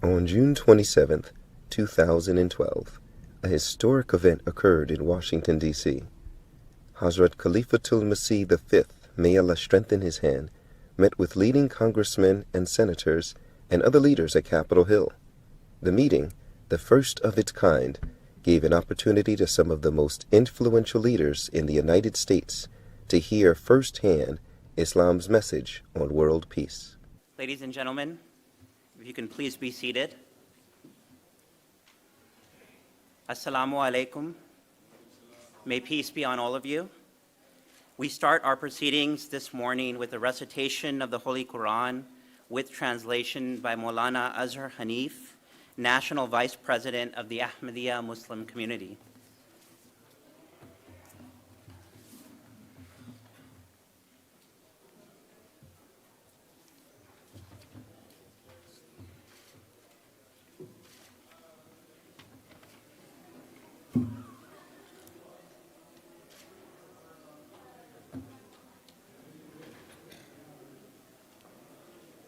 On June 27, 2012, a historic event occurred in Washington, D.C. Hazrat Khalifatul Masih V, may Allah strengthen his hand, met with leading congressmen and senators and other leaders at Capitol Hill. The meeting, the first of its kind, gave an opportunity to some of the most influential leaders in the United States to hear firsthand Islam's message on world peace. Ladies and gentlemen, if you can please be seated. Assalamu alaikum. May peace be on all of you. We start our proceedings this morning with a recitation of the Holy Quran with translation by Maulana Azhar Hanif, National Vice President of the Ahmadiyya Muslim Community.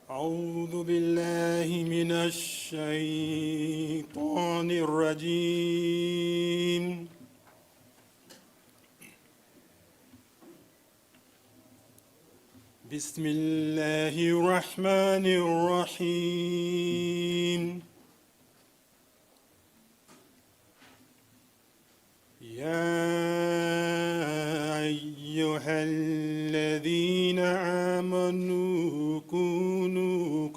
أعوذ بالله من الشيطان الرجيم بسم الله الرحمن الرحيم يا أيها الذين آمنوا كونوا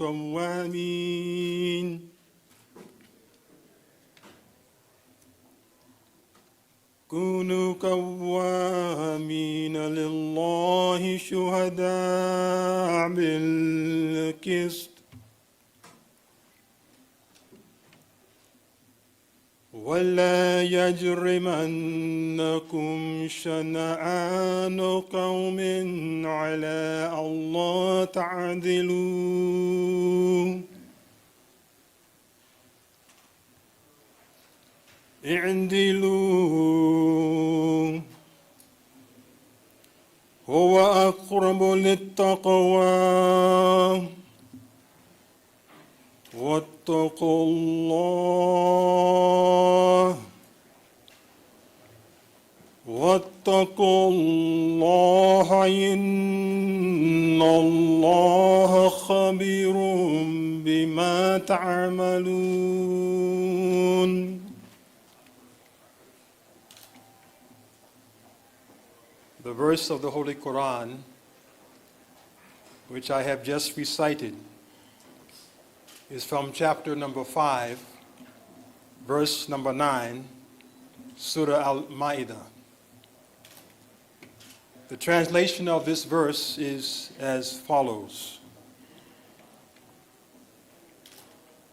قوامين لله شهداء بالقسط ولا يجرمنكم شنآن قوم على ألا تعدلوا اعدلوا هو أقرب للتقوى واتقوا الله إن الله خبير بما تعملون. The verse of the Holy Quran, which I have just recited, is from chapter number 5, verse number 9, Surah Al-Ma'idah. The translation of this verse is as follows.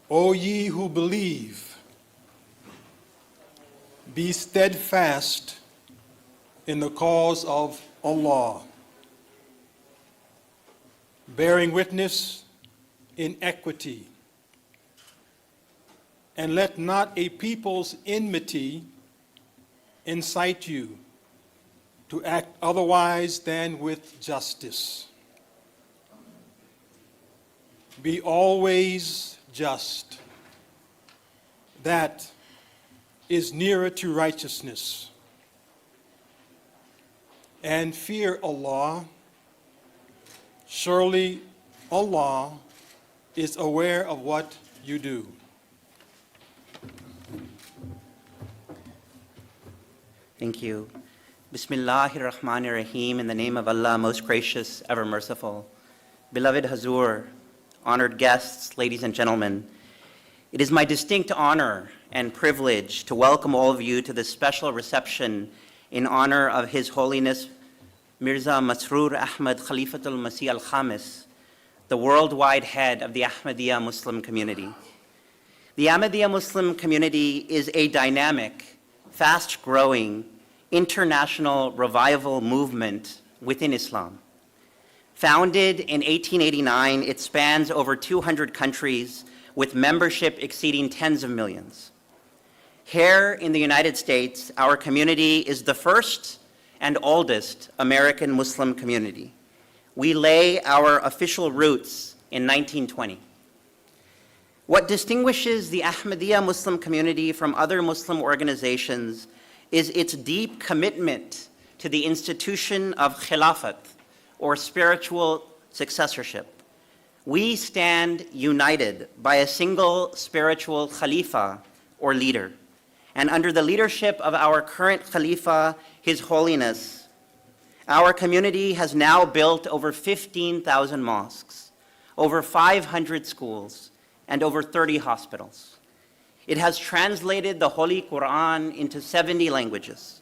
O ye who believe, be steadfast in the cause of Allah, bearing witness in equity, and let not a people's enmity incite you to act otherwise than with justice. Be always just. That is nearer to righteousness. And fear Allah. Surely Allah is aware of what you do. Thank you. Bismillahir Rahmanir Rahim, in the name of Allah, most gracious, ever merciful. Beloved Hazur, honored guests, ladies and gentlemen, it is my distinct honor and privilege to welcome all of you to this special reception in honor of His Holiness Mirza Masroor Ahmad Khalifatul Masih Al-Khamis, the worldwide head of the Ahmadiyya Muslim community. The Ahmadiyya Muslim community is a dynamic, fast-growing, international revival movement within Islam. Founded in 1889, it spans over 200 countries with membership exceeding tens of millions. Here in the United States, our community is the first and oldest American Muslim community. We lay our official roots in 1920. What distinguishes the Ahmadiyya Muslim community from other Muslim organizations is its deep commitment to the institution of Khilafat, or spiritual successorship. We stand united by a single spiritual Khalifa, or leader, and under the leadership of our current Khalifa, His Holiness, our community has now built over 15,000 mosques, over 500 schools, and over 30 hospitals. It has translated the Holy Quran into 70 languages.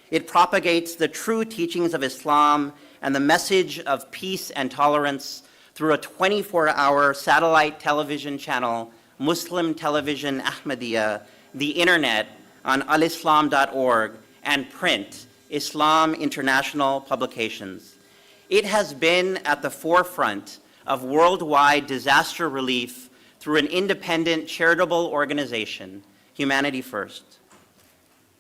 It propagates the true teachings of Islam and the message of peace and tolerance through a 24-hour satellite television channel, Muslim Television Ahmadiyya, the internet on alislam.org, and print, Islam International publications. It has been at the forefront of worldwide disaster relief through an independent charitable organization, Humanity First.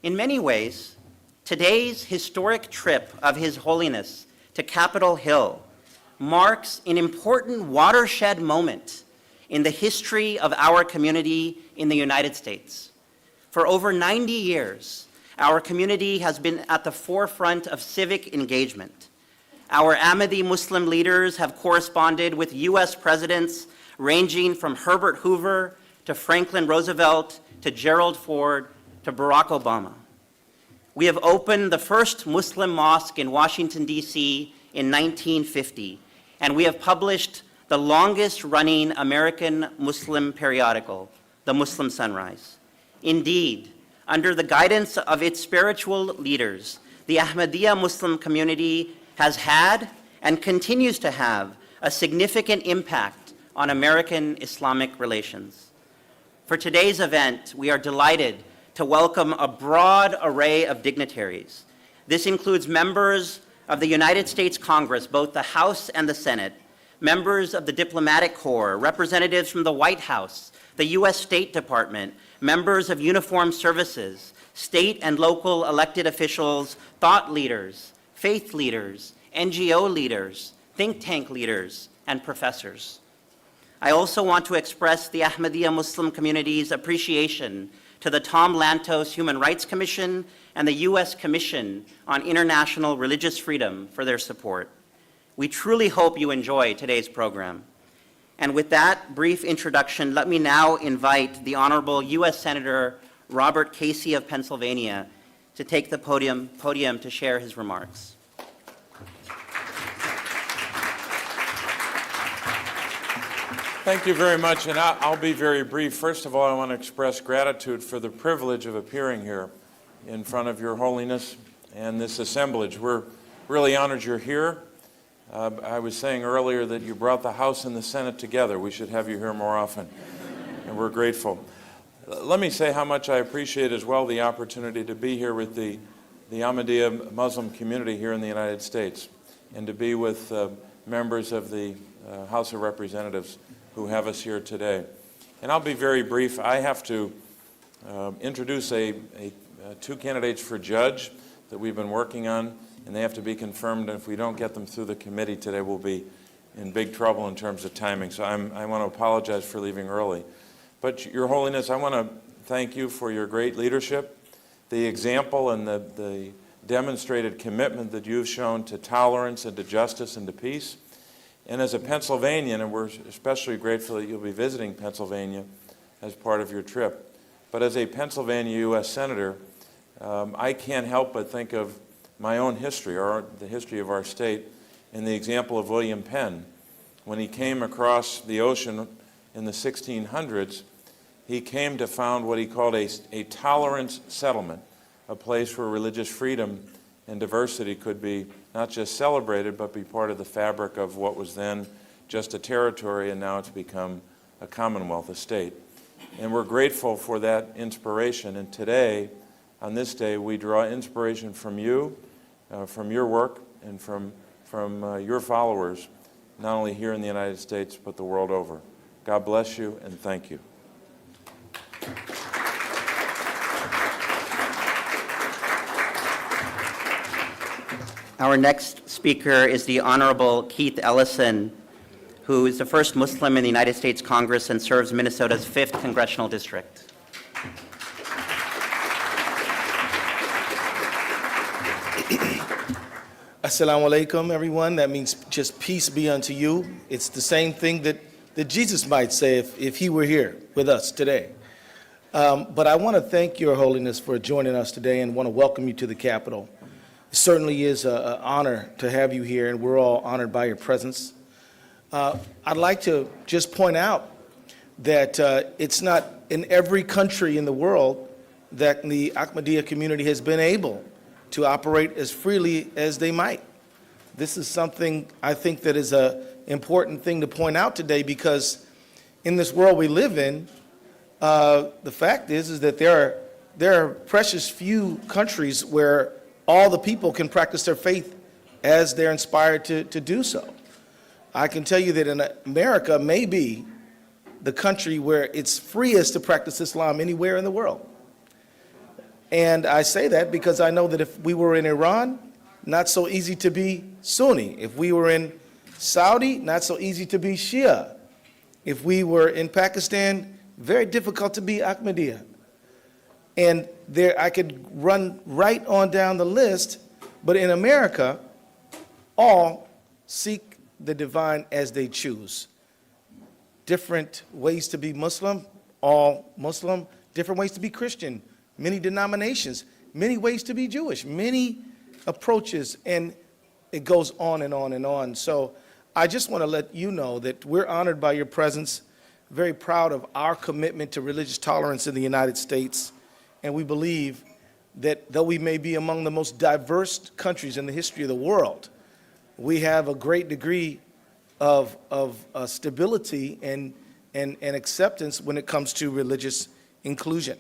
In many ways, today's historic trip of His Holiness to Capitol Hill marks an important watershed moment in the history of our community in the United States. For over 90 years, our community has been at the forefront of civic engagement. Our Ahmadi Muslim leaders have corresponded with US presidents ranging from Herbert Hoover to Franklin Roosevelt to Gerald Ford to Barack Obama. We have opened the first Muslim mosque in Washington, D.C. in 1950, and we have published the longest-running American Muslim periodical, The Muslim Sunrise. Indeed, under the guidance of its spiritual leaders, the Ahmadiyya Muslim community has had and continues to have a significant impact on American Islamic relations. For today's event, we are delighted to welcome a broad array of dignitaries. This includes members of the United States Congress, both the House and the Senate, members of the Diplomatic Corps, representatives from the White House, the U.S. State Department, members of uniformed services, state and local elected officials, thought leaders, faith leaders, NGO leaders, think tank leaders, and professors. I also want to express the Ahmadiyya Muslim community's appreciation to the Tom Lantos Human Rights Commission and the U.S. Commission on International Religious Freedom for their support. We truly hope you enjoy today's program. And with that brief introduction, let me now invite the Honorable U.S. Senator Robert Casey of Pennsylvania to take the podium to share his remarks. Thank you very much, and I'll be very brief. First of all, I want to express gratitude for the privilege of appearing here in front of Your Holiness and this assemblage. We're really honored you're here. I was saying earlier that you brought the House and the Senate together. We should have you here more often, and we're grateful. Let me say how much I appreciate as well the opportunity to be here with the Ahmadiyya Muslim community here in the United States, and to be with members of the House of Representatives who have us here today. And I'll be very brief. I have to introduce two candidates for judge that we've been working on, and they have to be confirmed, and if we don't get them through the committee today, we'll be in big trouble in terms of timing. So I want to apologize for leaving early. But Your Holiness, I want to thank you for your great leadership, the example and the demonstrated commitment that you've shown to tolerance and to justice and to peace. And as a Pennsylvanian, and we're especially grateful that you'll be visiting Pennsylvania as part of your trip, but as a Pennsylvania U.S. Senator, I can't help but think of my own history, or the history of our state, and the example of William Penn. When he came across the ocean in the 1600s, he came to found what he called a tolerance settlement, a place where religious freedom and diversity could be not just celebrated, but be part of the fabric of what was then just a territory, and now it's become a commonwealth, a state. And we're grateful for that inspiration. And today, on this day, we draw inspiration from you, from your work, and from your followers, not only here in the United States, but the world over. God bless you, and thank you. Our next speaker is the Honorable Keith Ellison, who is the first Muslim in the United States Congress and serves Minnesota's 5th Congressional District. Assalamu alaikum, everyone. That means just peace be unto you. It's the same thing that Jesus might say if he were here with us today. But I want to thank Your Holiness for joining us today and want to welcome you to the Capitol. It certainly is an honor to have you here, and we're all honored by your presence. I'd like to just point out that it's not in every country in the world that the Ahmadiyya community has been able to operate as freely as they might. This is something I think that is an important thing to point out today, because in this world we live in, the fact is that there are precious few countries where all the people can practice their faith as they're inspired to do so. I can tell you that in America may be the country where it's freest to practice Islam anywhere in the world. And I say that because I know that if we were in Iran, not so easy to be Sunni. If we were in Saudi, not so easy to be Shia. If we were in Pakistan, very difficult to be Ahmadiyya. And there, I could run right on down the list, but in America, all seek the divine as they choose. Different ways to be Muslim, all Muslim, different ways to be Christian, many denominations, many ways to be Jewish, many approaches, and it goes on and on and on. So I just want to let you know that we're honored by your presence, very proud of our commitment to religious tolerance in the United States, and we believe that though we may be among the most diverse countries in the history of the world, we have a great degree of stability and acceptance when it comes to religious inclusion.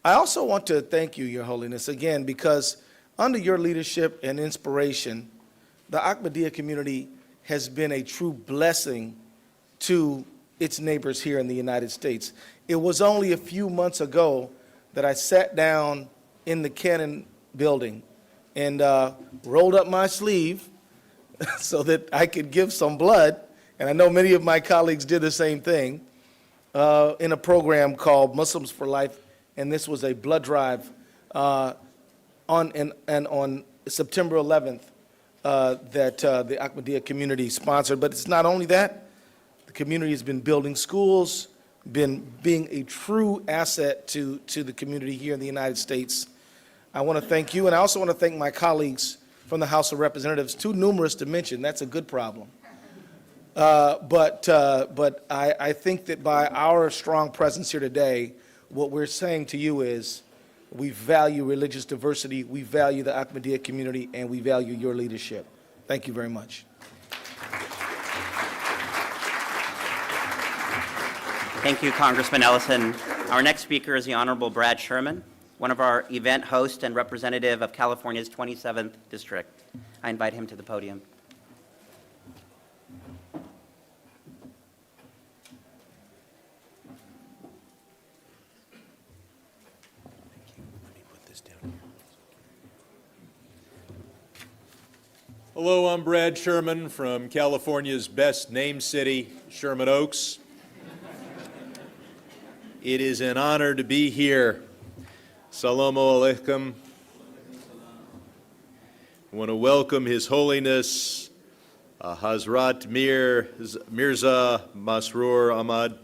I also want to thank you, Your Holiness, again, because under your leadership and inspiration, the Ahmadiyya community has been a true blessing to its neighbors here in the United States. It was only a few months ago that I sat down in the Cannon building and rolled up my sleeve so that I could give some blood, and I know many of my colleagues did the same thing, in a program called Muslims for Life. And this was a blood drive on September 11th that the Ahmadiyya community sponsored. But it's not only that. The community has been building schools, been being a true asset to the community here in the United States. I want to thank you, and I also want to thank my colleagues from the House of Representatives, too numerous to mention. That's a good problem. But I think that by our strong presence here today, what we're saying to you is we value religious diversity, we value the Ahmadiyya community, and we value your leadership. Thank you very much. Thank you, Congressman Ellison. Our next speaker is the Honorable Brad Sherman, one of our event hosts and representative of California's 27th District. I invite him to the podium. Hello, I'm Brad Sherman from California's best named city, Sherman Oaks. It is an honor to be here. Salamu alaikum. I want to welcome His Holiness Hazrat Mirza Masroor Ahmad,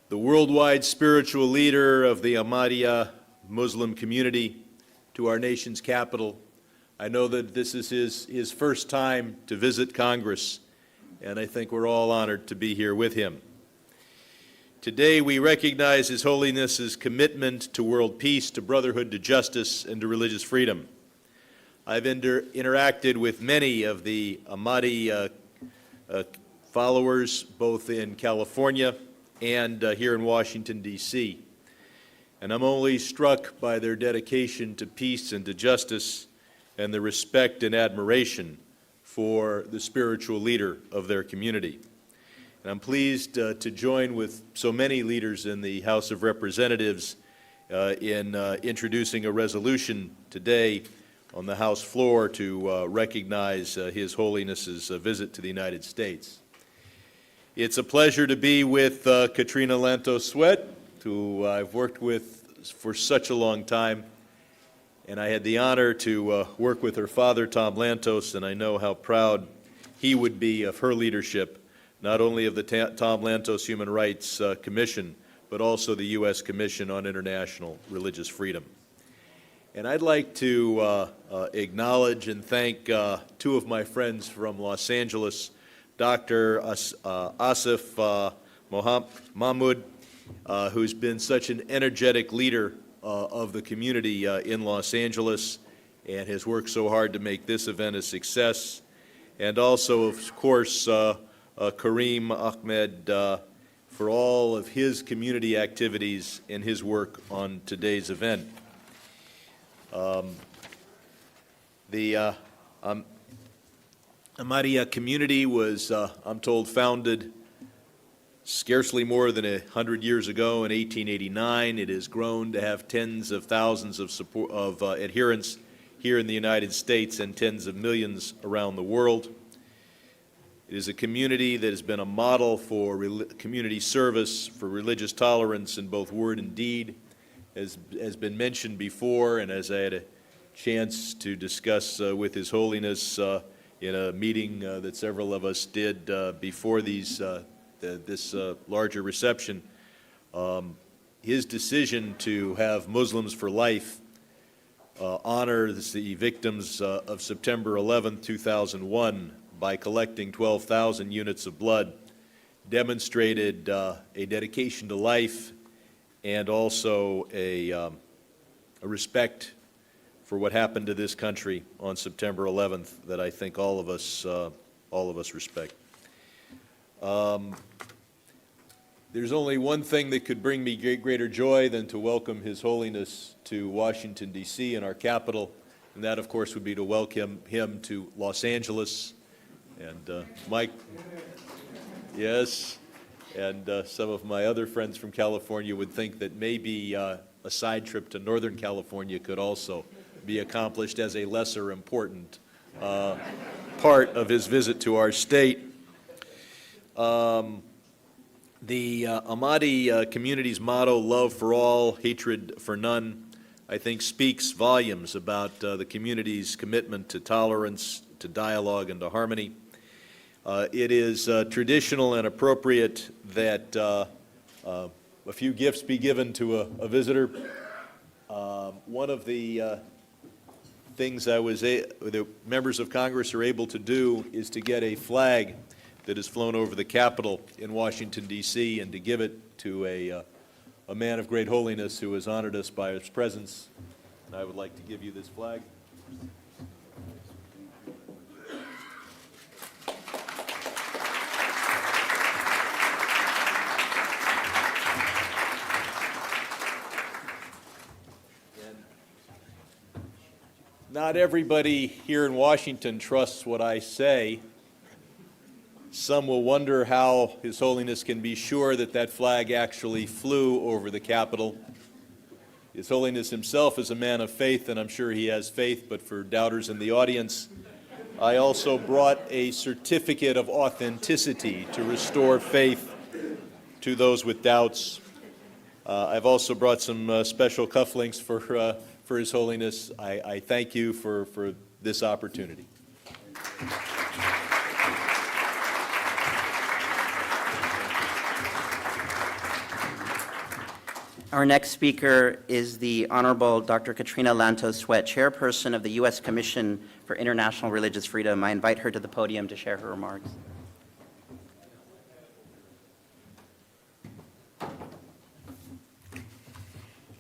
the worldwide spiritual leader of the Ahmadiyya Muslim community, to our nation's capital. I know that this is his first time to visit Congress, and I think we're all honored to be here with him. Today we recognize His Holiness's commitment to world peace, to brotherhood, to justice, and to religious freedom. I've interacted with many of the Ahmadi followers, both in California and here in Washington, D.C., and I'm only struck by their dedication to peace and to justice and the respect and admiration for the spiritual leader of their community. And I'm pleased to join with so many leaders in the House of Representatives in introducing a resolution today on the House floor to recognize His Holiness's visit to the United States. It's a pleasure to be with Katrina Lantos Sweat, who I've worked with for such a long time, and I had the honor to work with her father, Tom Lantos, and I know how proud he would be of her leadership, not only of the Tom Lantos Human Rights Commission, but also the U.S. Commission on International Religious Freedom. And I'd like to acknowledge and thank two of my friends from Los Angeles, Dr. Asif Mahmoud, who's been such an energetic leader of the community in Los Angeles and has worked so hard to make this event a success, and also, of course, Kareem Ahmed for all of his community activities and his work on today's event. The Ahmadiyya community was, I'm told, founded scarcely more than 100 years ago in 1889. It has grown to have tens of thousands of adherents here in the United States and tens of millions around the world. It is a community that has been a model for community service, for religious tolerance in both word and deed, as has been mentioned before, and as I had a chance to discuss with His Holiness in a meeting that several of us did before this larger reception, his decision to have Muslims for Life honor the victims of September 11, 2001 by collecting 12,000 units of blood demonstrated a dedication to life and also a respect for what happened to this country on September 11th that I think all of us respect. There's only one thing that could bring me greater joy than to welcome His Holiness to Washington, D.C., in our capital, and that, of course, would be to welcome him to Los Angeles. And Mike, yes, and some of my other friends from California would think that maybe a side trip to Northern California could also be accomplished as a lesser important part of his visit to our state. The Ahmadi community's motto, love for all, hatred for none, I think speaks volumes about the community's commitment to tolerance, to dialogue, and to harmony. It is traditional and appropriate that a few gifts be given to a visitor. One of the things the members of Congress are able to do is to get a flag that is flown over the Capitol in Washington, D.C., and to give it to a man of great holiness who has honored us by his presence. And I would like to give you this flag. Not everybody here in Washington trusts what I say. Some will wonder how His Holiness can be sure that that flag actually flew over the Capitol. His Holiness himself is a man of faith, and I'm sure he has faith, but for doubters in the audience, I also brought a certificate of authenticity to restore faith to those with doubts. I've also brought some special cufflinks for His Holiness. I thank you for this opportunity. Our next speaker is the Honorable Dr. Katrina Lantos Sweat, Chairperson of the U.S. Commission for International Religious Freedom. I invite her to the podium to share her remarks.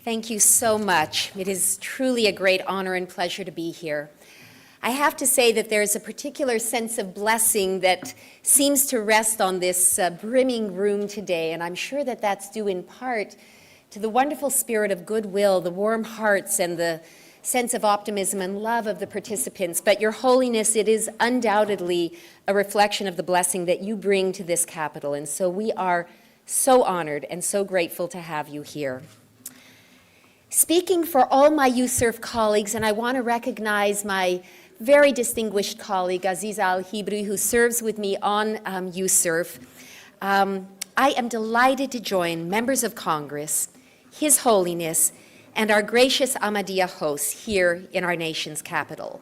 Thank you so much. It is truly a great honor and pleasure to be here. I have to say that there's a particular sense of blessing that seems to rest on this brimming room today, and I'm sure that that's due in part to the wonderful spirit of goodwill, the warm hearts, and the sense of optimism and love of the participants. But Your Holiness, it is undoubtedly a reflection of the blessing that you bring to this capital, and so we are so honored and so grateful to have you here. Speaking for all my USERF colleagues, and I want to recognize my very distinguished colleague, Aziza Al-Hibri, who serves with me on USERF, I am delighted to join members of Congress, His Holiness, and our gracious Ahmadiyya hosts here in our nation's capital.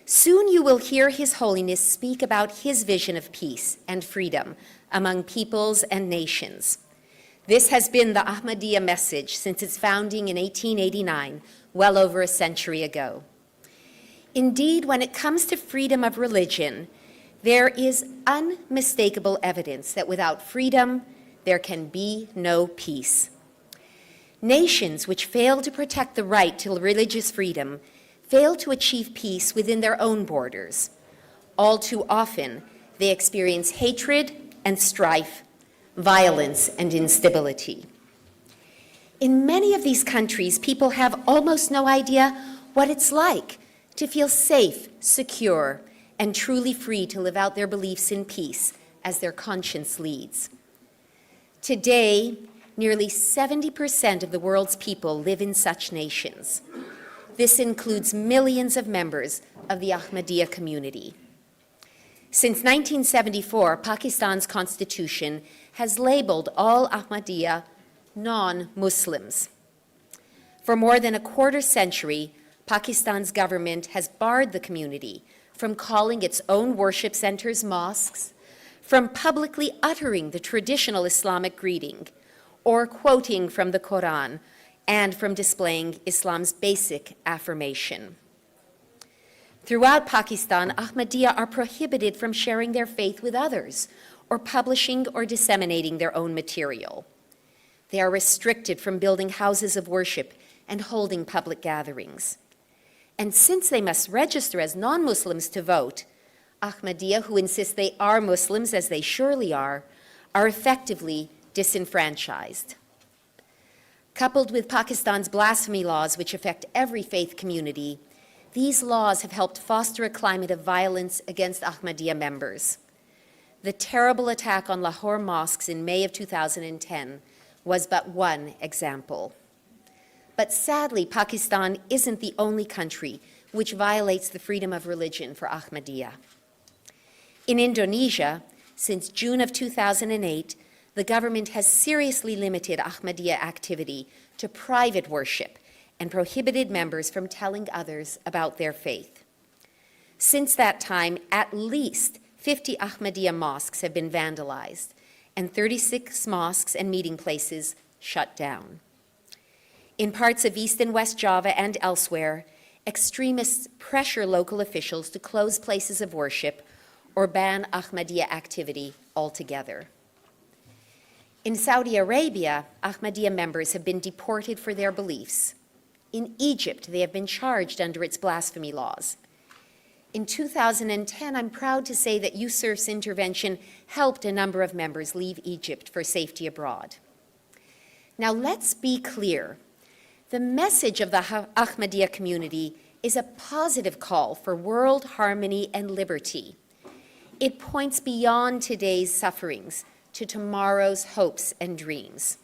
Soon you will hear His Holiness speak about his vision of peace and freedom among peoples and nations. This has been the Ahmadiyya message since its founding in 1889, well over a century ago. Indeed, when it comes to freedom of religion, there is unmistakable evidence that without freedom, there can be no peace. Nations which fail to protect the right to religious freedom fail to achieve peace within their own borders. All too often, they experience hatred and strife, violence and instability. In many of these countries, people have almost no idea what it's like to feel safe, secure, and truly free to live out their beliefs in peace as their conscience leads. Today, nearly 70% of the world's people live in such nations. This includes millions of members of the Ahmadiyya community. Since 1974, Pakistan's constitution has labeled all Ahmadiyya non-Muslims. For more than a quarter century, Pakistan's government has barred the community from calling its own worship centers mosques, from publicly uttering the traditional Islamic greeting, or quoting from the Quran, and from displaying Islam's basic affirmation. Throughout Pakistan, Ahmadiyya are prohibited from sharing their faith with others, or publishing or disseminating their own material. They are restricted from building houses of worship and holding public gatherings. And since they must register as non-Muslims to vote, Ahmadiyya, who insist they are Muslims, as they surely are effectively disenfranchised. Coupled with Pakistan's blasphemy laws, which affect every faith community, these laws have helped foster a climate of violence against Ahmadiyya members. The terrible attack on Lahore mosques in May of 2010 was but one example. But sadly, Pakistan isn't the only country which violates the freedom of religion for Ahmadiyya. In Indonesia, since June of 2008, the government has seriously limited Ahmadiyya activity to private worship and prohibited members from telling others about their faith. Since that time, at least 50 Ahmadiyya mosques have been vandalized and 36 mosques and meeting places shut down. In parts of East and West Java and elsewhere, extremists pressure local officials to close places of worship or ban Ahmadiyya activity altogether. In Saudi Arabia, Ahmadiyya members have been deported for their beliefs. In Egypt, they have been charged under its blasphemy laws. In 2010, I'm proud to say that USERF's intervention helped a number of members leave Egypt for safety abroad. Now, let's be clear. The message of the Ahmadiyya community is a positive call for world harmony and liberty. It points beyond today's sufferings to tomorrow's hopes and dreams.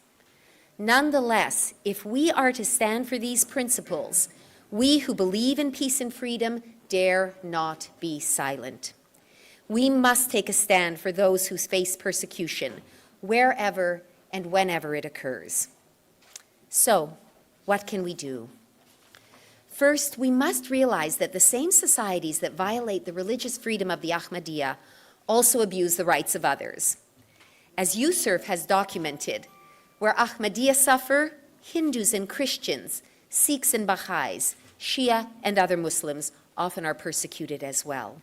Nonetheless, if we are to stand for these principles, we who believe in peace and freedom dare not be silent. We must take a stand for those who face persecution, wherever and whenever it occurs. So, what can we do? First, we must realize that the same societies that violate the religious freedom of the Ahmadiyya also abuse the rights of others. As USERF has documented, where Ahmadiyya suffer, Hindus and Christians, Sikhs and Baha'is, Shia and other Muslims often are persecuted as well.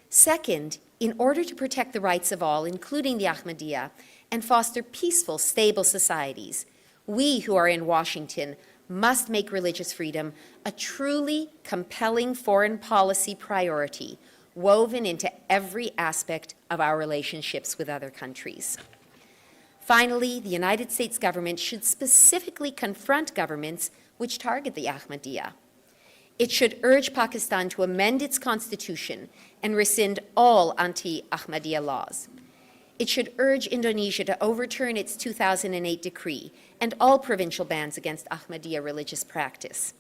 Second, in order to protect the rights of all, including the Ahmadiyya, and foster peaceful, stable societies, we who are in Washington must make religious freedom a truly compelling foreign policy priority woven into every aspect of our relationships with other countries. Finally, the United States government should specifically confront governments which target the Ahmadiyya. It should urge Pakistan to amend its constitution and rescind all anti-Ahmadiyya laws. It should urge Indonesia to overturn its 2008 decree and all provincial bans against Ahmadiyya religious practice.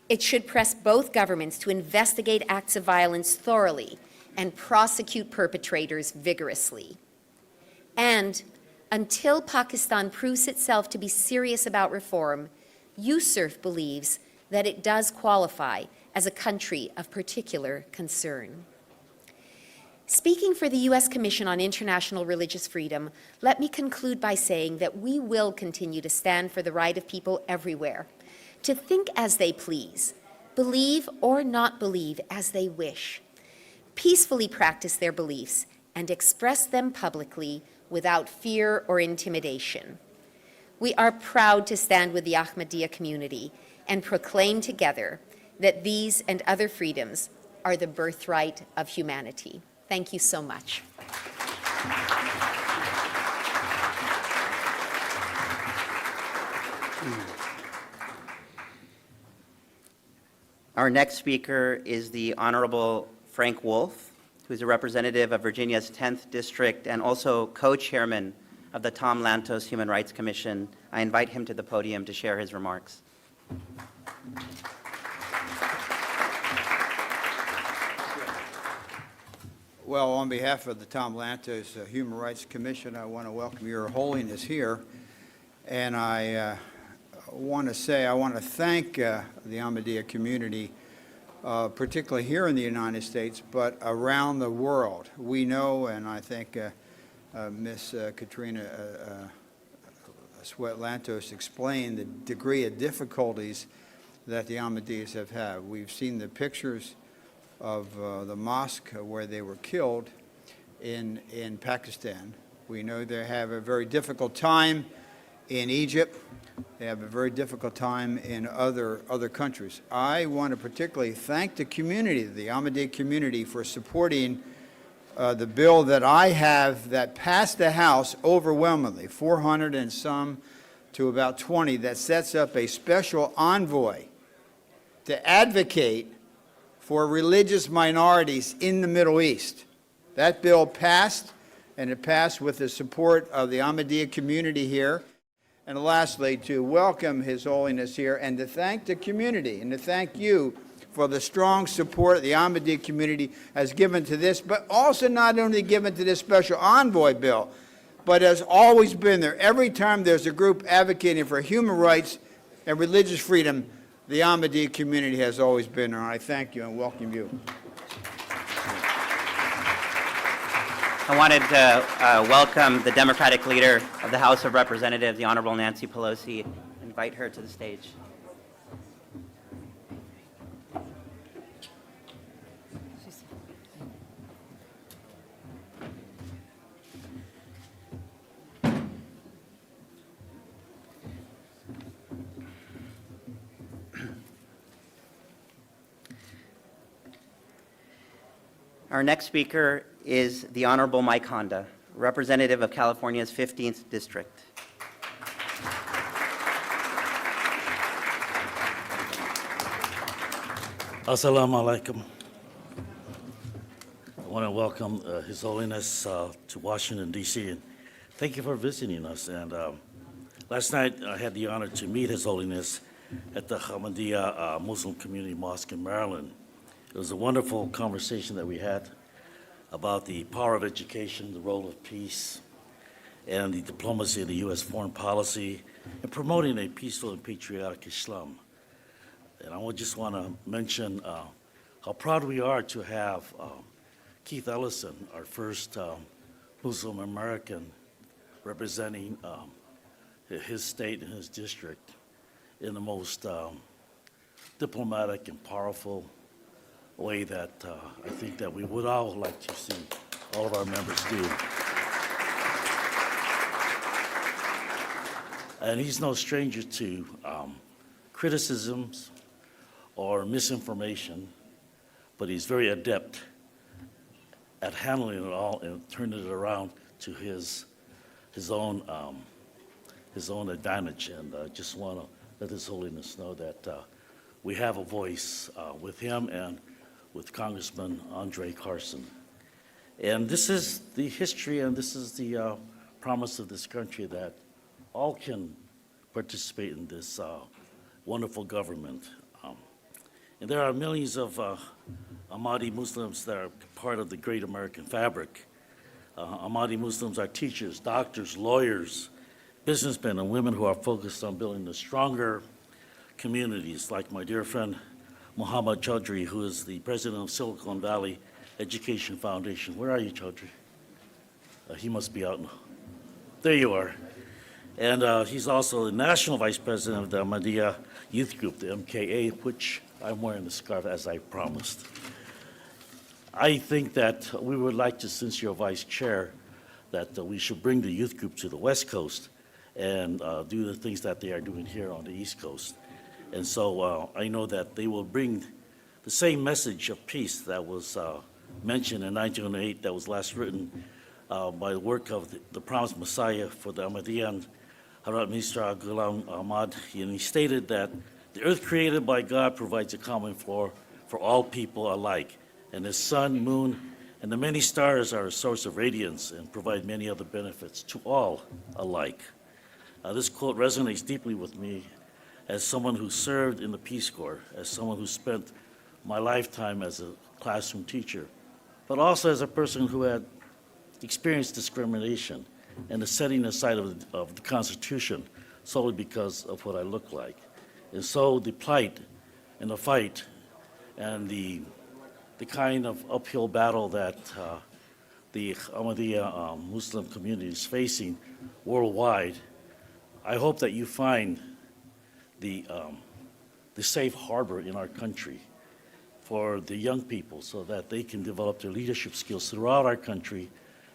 It should press both governments to investigate acts of violence thoroughly and prosecute perpetrators vigorously. And until Pakistan proves itself to be serious about reform, USCIRF believes that it does qualify as a country of particular concern. Speaking for the U.S. Commission on International Religious Freedom, let me conclude by saying that we will continue to stand for the right of people everywhere to think as they please, believe or not believe as they wish, peacefully practice their beliefs, and express them publicly without fear or intimidation. We are proud to stand with the Ahmadiyya community and proclaim together that these and other freedoms are the birthright of humanity. Thank you so much. Our next speaker is the Honorable Frank Wolf, who is a representative of Virginia's 10th District and also co-chairman of the Tom Lantos Human Rights Commission. I invite him to the podium to share his remarks. Well, on behalf of the Tom Lantos Human Rights Commission, I want to welcome Your Holiness here. And I want to thank the Ahmadiyya community, particularly here in the United States, but around the world. We know, and I think Ms. Katrina Sweat-Lantos explained the degree of difficulties that the Ahmadiyyas have had. We've seen the pictures of the mosque where they were killed in Pakistan. We know they have a very difficult time in Egypt. They have a very difficult time in other countries. I want to particularly thank the community, the Ahmadiyya community, for supporting the bill that I have that passed the House overwhelmingly, 400 and some to about 20, that sets up a special envoy to advocate for religious minorities in the Middle East. That bill passed, and it passed with the support of the Ahmadiyya community here. And lastly, to welcome His Holiness here and to thank the community and to thank you for the strong support the Ahmadiyya community has given to this, but also not only given to this special envoy bill, but has always been there. Every time there's a group advocating for human rights and religious freedom, the Ahmadiyya community has always been there. And I thank you and welcome you. I wanted to welcome the Democratic leader of the House of Representatives, the Honorable Nancy Pelosi, invite her to the stage. Our next speaker is the Honorable Mike Honda, representative of California's 15th District. Assalamu alaikum. I want to welcome His Holiness to Washington, D.C. and thank you for visiting us. And last night I had the honor to meet His Holiness at the Ahmadiyya Muslim Community Mosque in Maryland. It was a wonderful conversation that we had about the power of education, the role of peace, and the diplomacy of the U.S. foreign policy in promoting a peaceful and patriotic Islam. And I just want to mention how proud we are to have Keith Ellison, our first Muslim American, representing his state and his district in the most diplomatic and powerful way that I think that we would all like to see all of our members do. And he's no stranger to criticisms or misinformation, but he's very adept at handling it all and turning it around to his own advantage. And I just want to let His Holiness know that we have a voice with him and with Congressman Andre Carson. And this is the history and this is the promise of this country, that all can participate in this wonderful government. And there are millions of Ahmadi Muslims that are part of the great American fabric. Ahmadi Muslims are teachers, doctors, lawyers, businessmen and women who are focused on building the stronger communities, like my dear friend Muhammad Chaudhry, who is the president of Silicon Valley Education Foundation. Where are you, Chaudhry? He must be out. There you are. And he's also the national vice president of the Ahmadiyya Youth Group, the MKA, which I'm wearing the scarf as I promised. I think that we would like to, since you're vice chair, that we should bring the youth group to the West Coast and do the things that they are doing here on the East Coast. And so I know that they will bring the same message of peace that was mentioned in 1908, that was last written by the work of the promised Messiah for the Ahmadiyyan, Hazrat Mirza Ghulam Ahmad. And he stated that the earth created by God provides a common floor for all people alike. And the sun, moon, and the many stars are a source of radiance and provide many other benefits to all alike. This quote resonates deeply with me as someone who served in the Peace Corps, as someone who spent my lifetime as a classroom teacher, but also as a person who had experienced discrimination and the setting aside of the Constitution solely because of what I look like. And so the plight and the fight and the kind of uphill battle that the Ahmadiyya Muslim community is facing worldwide, I hope that you find the safe harbor in our country for the young people so that they can develop their leadership skills throughout our country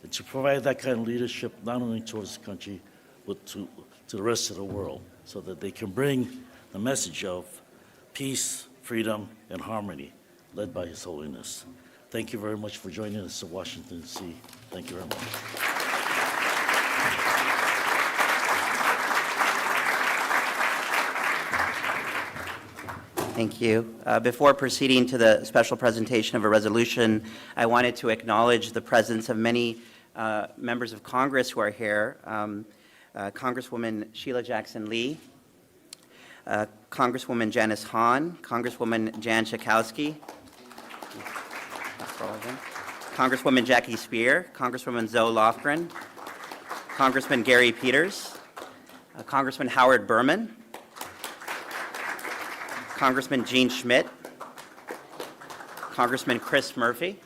and to provide that kind of leadership not only towards the country but to the rest of the world, so that they can bring the message of peace, freedom, and harmony led by His Holiness. Thank you very much for joining us in Washington, D.C. Thank you very much. Thank you. Before proceeding to the special presentation of a resolution, I wanted to acknowledge the presence of many members of Congress who are here. Congresswoman Sheila Jackson Lee, Congresswoman Janice Hahn, Congresswoman Jan Schakowsky, Congresswoman Jackie Spear, Congresswoman Zoe Lofgren, Congressman Gary Peters, Congressman Howard Berman, Congressman Gene Schmidt, Congressman Chris Murphy,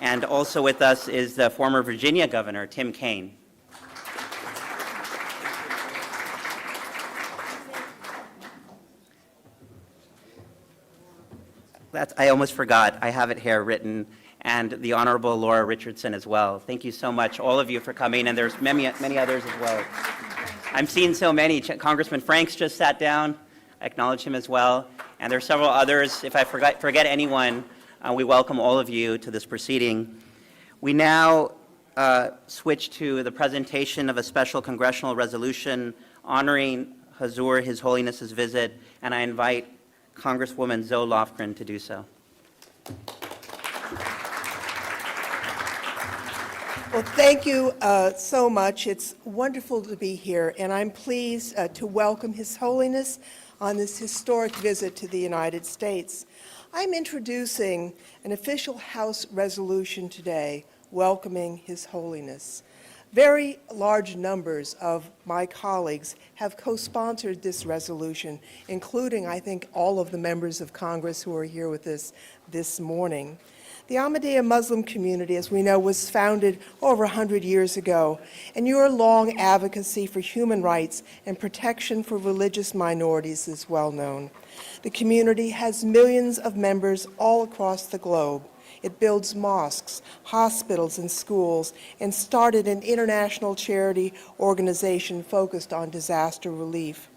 and also with us is the former Virginia Governor, Tim Kaine. I almost forgot. I have it here written, and the Honorable Laura Richardson as well. Thank you so much, all of you, for coming, and there's many others as well. I'm seeing so many. Congressman Franks just sat down. I acknowledge him as well. And there are several others. If I forget anyone, we welcome all of you to this proceeding. We now switch to the presentation of a special congressional resolution honoring Hazur, His Holiness's visit, and I invite Congresswoman Zoe Lofgren to do so. Well, thank you so much. It's wonderful to be here, and I'm pleased to welcome His Holiness on this historic visit to the United States. I'm introducing an official House resolution today welcoming His Holiness. Very large numbers of my colleagues have co-sponsored this resolution, including, I think, all of the members of Congress who are here with us this morning. The Ahmadiyya Muslim community, as we know, was founded over 100 years ago, and your long advocacy for human rights and protection for religious minorities is well known. The community has millions of members all across the globe. It builds mosques, hospitals, and schools, and started an international charity organization focused on disaster relief.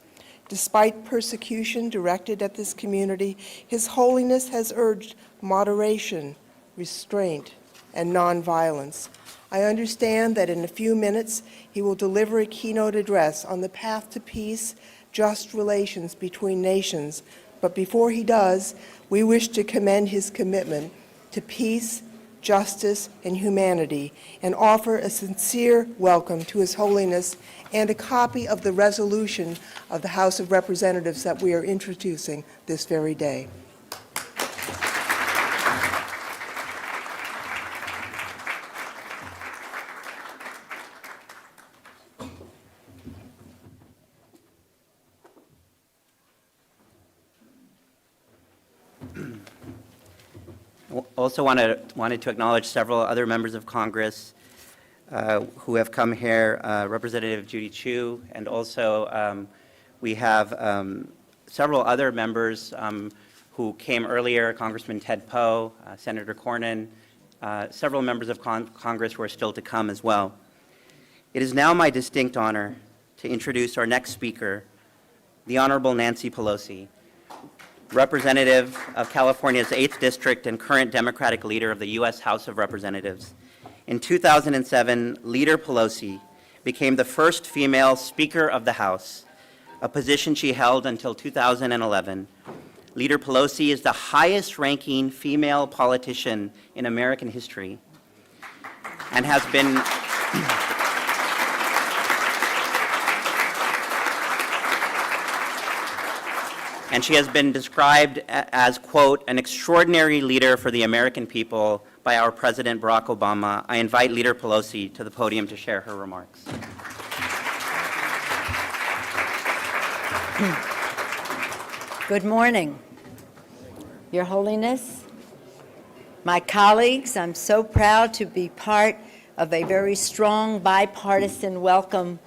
Despite persecution directed at this community, His Holiness has urged moderation, restraint, and nonviolence. I understand that in a few minutes he will deliver a keynote address on the path to peace, just relations between nations. But before he does, we wish to commend his commitment to peace, justice, and humanity, and offer a sincere welcome to His Holiness and a copy of the resolution of the House of Representatives that we are introducing this very day. Also wanted to acknowledge several other members of Congress who have come here, Representative Judy Chu, and also we have several other members who came earlier, Congressman Ted Poe, Senator Cornyn, several members of Congress who are still to come as well. It is now my distinct honor to introduce our next speaker, the Honorable Nancy Pelosi, Representative of California's 8th District and current Democratic leader of the U.S. House of Representatives. In 2007, Leader Pelosi became the first female Speaker of the House, a position she held until 2011. Leader Pelosi is the highest-ranking female politician in American history and has been and she has been described as, quote, an extraordinary leader for the American people by our President Barack Obama. I invite Leader Pelosi to the podium to share her remarks. Good morning, Your Holiness, my colleagues. I'm so proud to be part of a very strong bipartisan welcome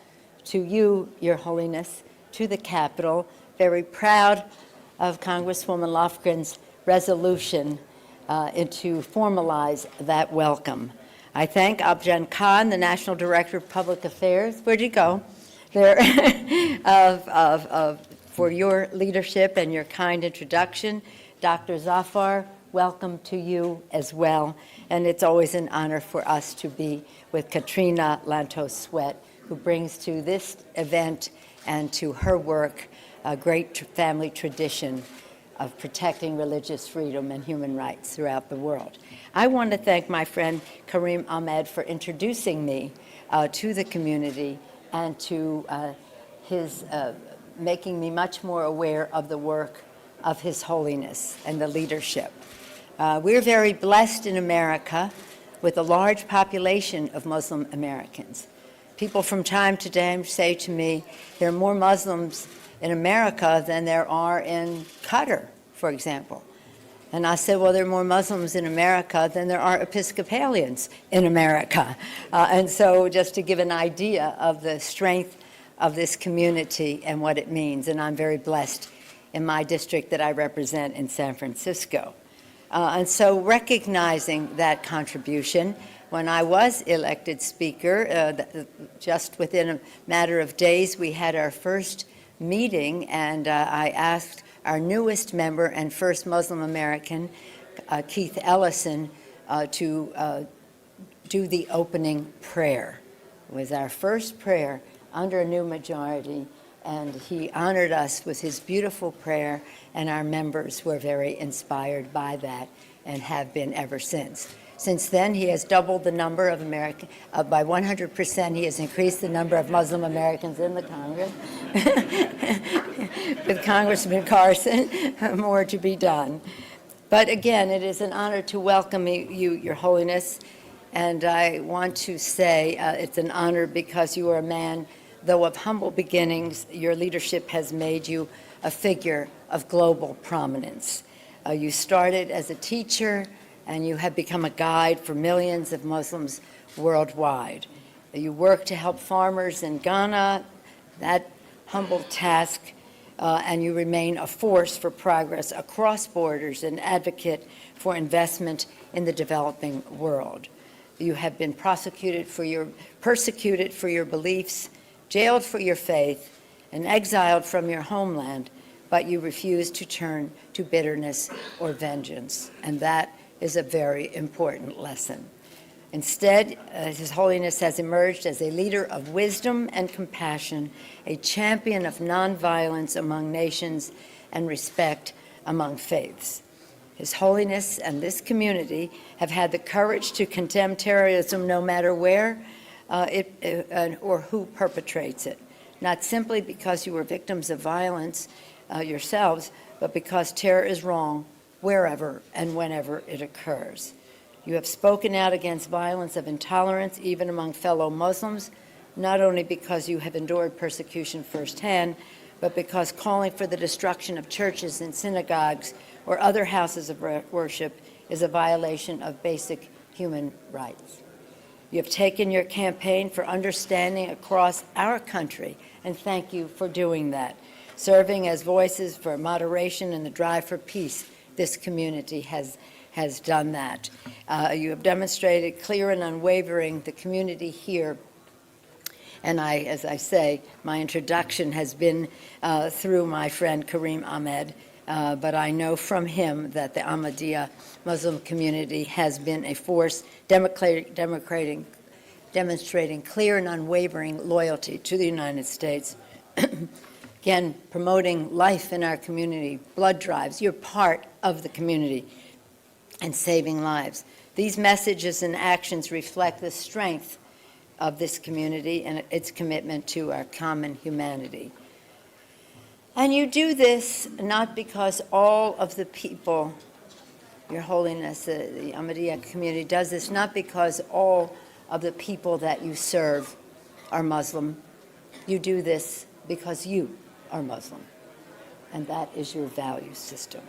to you, Your Holiness, to the Capitol. Very proud of Congresswoman Lofgren's resolution and to formalize that welcome. I thank Abjan Khan, the National Director of Public Affairs, where'd you go? There, for your leadership and your kind introduction. Dr. Zafar, welcome to you as well. And it's always an honor for us to be with Katrina Lantos-Sweat, who brings to this event and to her work a great family tradition of protecting religious freedom and human rights throughout the world. I want to thank my friend Karim Ahmed for introducing me to the community and to his making me much more aware of the work of His Holiness and the leadership. We're very blessed in America with a large population of Muslim Americans. People from time to time say to me, there are more Muslims in America than there are in Qatar, for example. And I said, well, there are more Muslims in America than there are Episcopalians in America. And so just to give an idea of the strength of this community and what it means, and I'm very blessed in my district that I represent in San Francisco. And so recognizing that contribution, when I was elected Speaker, just within a matter of days, we had our first meeting, and I asked our newest member and first Muslim American, Keith Ellison, to do the opening prayer. It was our first prayer under a new majority, and he honored us with his beautiful prayer, and our members were very inspired by that and have been ever since. Since then, he has doubled the number of Americans, by 100%, he has increased the number of Muslim Americans in the Congress. With Congressman Carson, more to be done. But again, it is an honor to welcome you, Your Holiness, and I want to say it's an honor because you are a man, though of humble beginnings, your leadership has made you a figure of global prominence. You started as a teacher, and you have become a guide for millions of Muslims worldwide. You work to help farmers in Ghana, that humble task, and you remain a force for progress across borders and advocate for investment in the developing world. You have been persecuted for your beliefs, jailed for your faith, and exiled from your homeland, but you refuse to turn to bitterness or vengeance, and that is a very important lesson. Instead, His Holiness has emerged as a leader of wisdom and compassion, a champion of nonviolence among nations, and respect among faiths. His Holiness and this community have had the courage to condemn terrorism no matter where or who perpetrates it, not simply because you were victims of violence yourselves, but because terror is wrong wherever and whenever it occurs. You have spoken out against violence of intolerance, even among fellow Muslims, not only because you have endured persecution firsthand, but because calling for the destruction of churches and synagogues or other houses of worship is a violation of basic human rights. You have taken your campaign for understanding across our country, and thank you for doing that. Serving as voices for moderation and the drive for peace, this community has done that. You have demonstrated clear and unwavering the community here. And as I say, my introduction has been through my friend Kareem Ahmed, but I know from him that the Ahmadiyya Muslim community has been a force demonstrating clear and unwavering loyalty to the United States. Again, promoting life in our community, blood drives, you're part of the community, and saving lives. These messages and actions reflect the strength of this community and its commitment to our common humanity. And you do this not because all of the people, Your Holiness, the Ahmadiyya community does this not because all of the people that you serve are Muslim. You do this because you are Muslim, and that is your value system.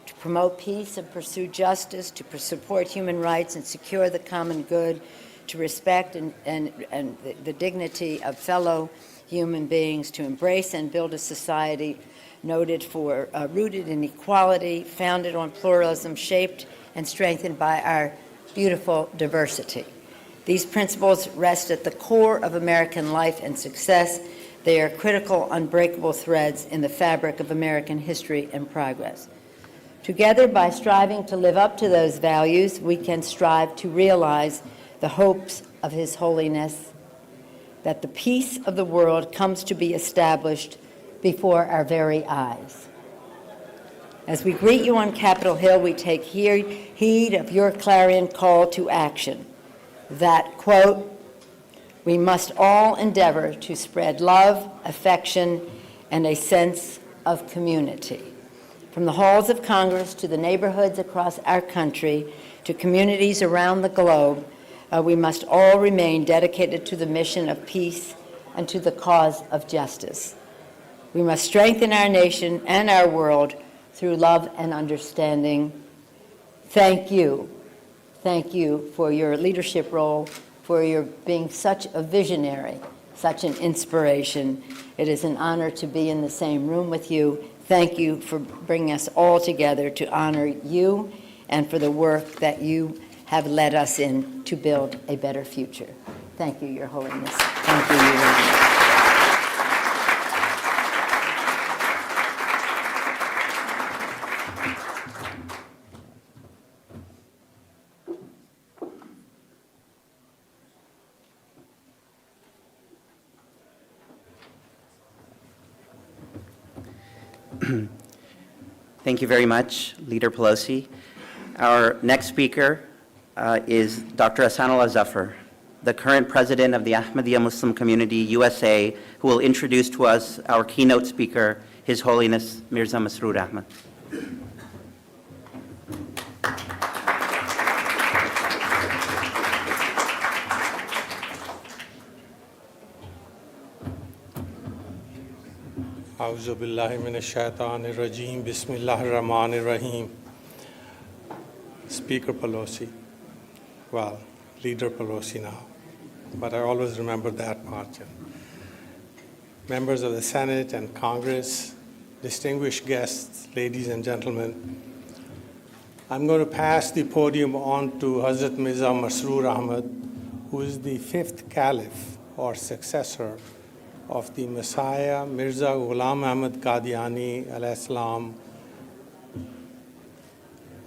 To promote peace and pursue justice, to support human rights and secure the common good, to respect and the dignity of fellow human beings, to embrace and build a society noted for rooted in equality, founded on pluralism, shaped and strengthened by our beautiful diversity. These principles rest at the core of American life and success. They are critical, unbreakable threads in the fabric of American history and progress. Together, by striving to live up to those values, we can strive to realize the hopes of His Holiness, that the peace of the world comes to be established before our very eyes. As we greet you on Capitol Hill, we take heed of your clarion call to action, that, quote, we must all endeavor to spread love, affection, and a sense of community. From the halls of Congress to the neighborhoods across our country to communities around the globe, we must all remain dedicated to the mission of peace and to the cause of justice. We must strengthen our nation and our world through love and understanding. Thank you. Thank you for your leadership role, for your being such a visionary, such an inspiration. It is an honor to be in the same room with you. Thank you for bringing us all together to honor you and for the work that you have led us in to build a better future. Thank you, Your Holiness. Thank you, Your Holiness. Thank you very much, Leader Pelosi. Our next speaker is Dr. Ahsanullah Zafar, the current president of the Ahmadiyya Muslim Community USA, who will introduce to us our keynote speaker, His Holiness Mirza Masroor Ahmad. A'udhu billahi minash shaitanir rajim. Bismillahir rahmanir rahim. Speaker Pelosi, well, Leader Pelosi now, but I always remember that part. Members of the Senate and Congress, distinguished guests, ladies and gentlemen, I'm going to pass the podium on to Hazrat Mirza Masroor Ahmad, who is the fifth caliph or successor of the Messiah Mirza Ghulam Ahmad Qadiani alayhi salam,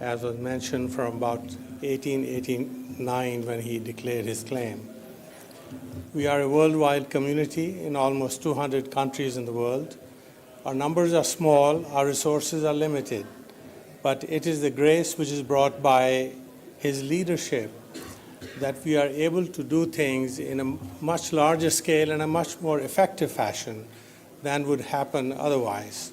as was mentioned, from about 1889 when he declared his claim. We are a worldwide community in almost 200 countries in the world. Our numbers are small, our resources are limited, but it is the grace which is brought by his leadership that we are able to do things in a much larger scale and a much more effective fashion than would happen otherwise.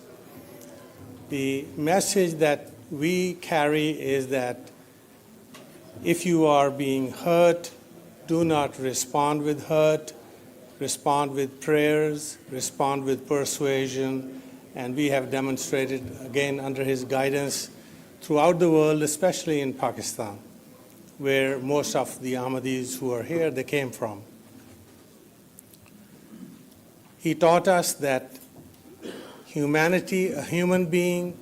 The message that we carry is that if you are being hurt, do not respond with hurt, respond with prayers, respond with persuasion, and we have demonstrated, again, under his guidance throughout the world, especially in Pakistan, where most of the Ahmadis who are here, they came from. He taught us that humanity, a human being,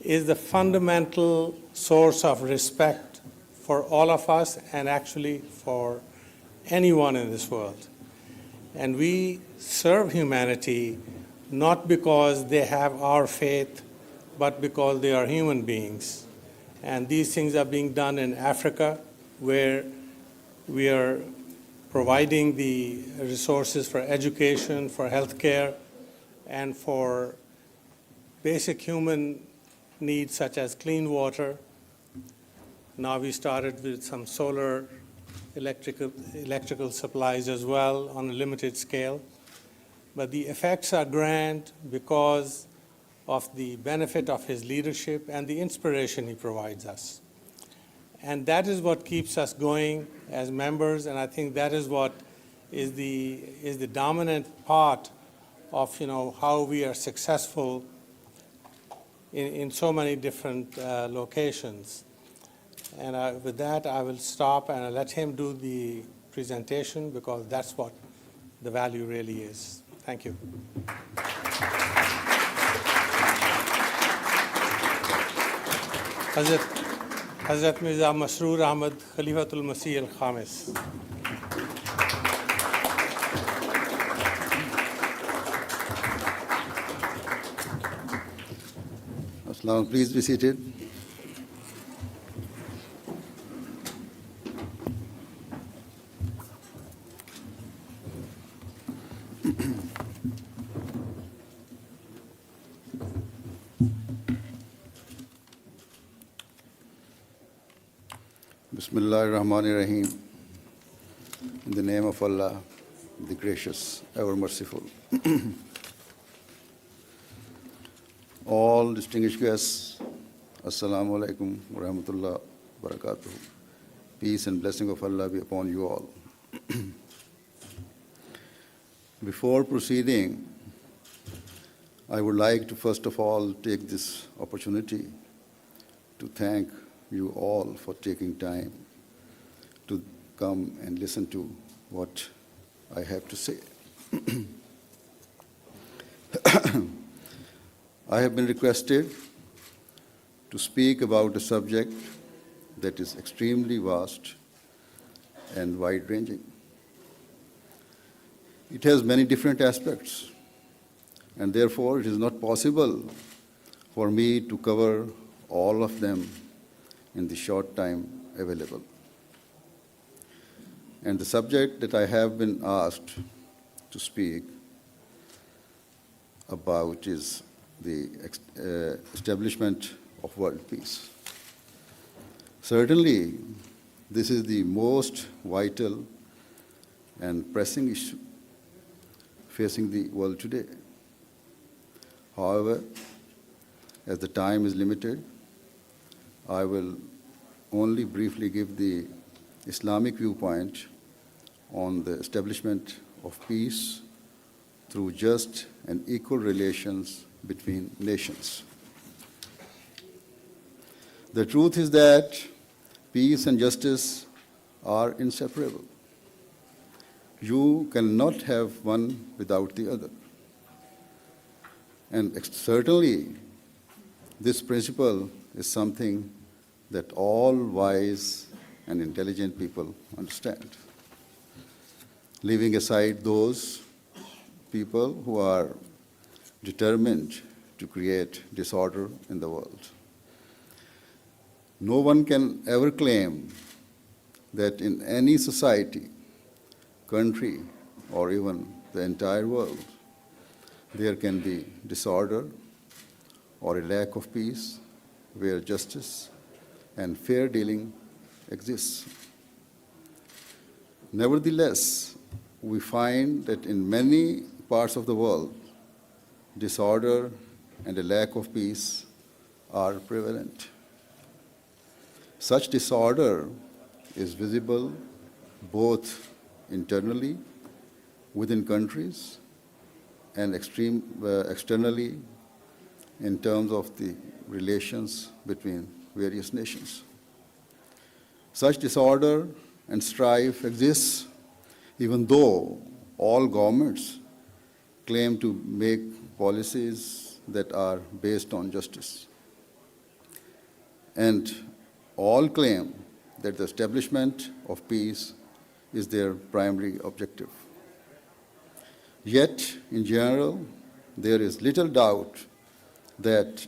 is the fundamental source of respect for all of us and actually for anyone in this world. And we serve humanity not because they have our faith, but because they are human beings. And these things are being done in Africa, where we are providing the resources for education, for healthcare, and for basic human needs such as clean water. Now we started with some solar electrical supplies as well on a limited scale. But the effects are grand because of the benefit of his leadership and the inspiration he provides us. And that is what keeps us going as members, and I think that is what is the dominant part of how we are successful in so many different locations. And with that, I will stop and I'll let him do the presentation because that's what the value really is. Thank you. Hazrat Mirza Masroor Ahmad Khalifatul Masih al-Khamis. Assalam, please be seated. Bismillahirrahmanirrahim. In the name of Allah, the gracious, ever merciful. All distinguished guests, Assalamu alaikum wa rahmatullah wa barakatuh. Peace and blessing of Allah be upon you all. Before proceeding, I would like to first of all take this opportunity to thank you all for taking time to come and listen to what I have to say. I have been requested to speak about a subject that is extremely vast and wide-ranging. It has many different aspects, and therefore it is not possible for me to cover all of them in the short time available. And the subject that I have been asked to speak about is the establishment of world peace. Certainly, this is the most vital and pressing issue facing the world today. However, as the time is limited, I will only briefly give the Islamic viewpoint on the establishment of peace through just and equal relations between nations. The truth is that peace and justice are inseparable. You cannot have one without the other. And certainly, this principle is something that all wise and intelligent people understand, leaving aside those people who are determined to create disorder in the world. No one can ever claim that in any society, country, or even the entire world, there can be disorder or a lack of peace where justice and fair dealing exists. Nevertheless, we find that in many parts of the world, disorder and a lack of peace are prevalent. Such disorder is visible both internally within countries and externally in terms of the relations between various nations. Such disorder and strife exists even though all governments claim to make policies that are based on justice. And all claim that the establishment of peace is their primary objective. Yet, in general, there is little doubt that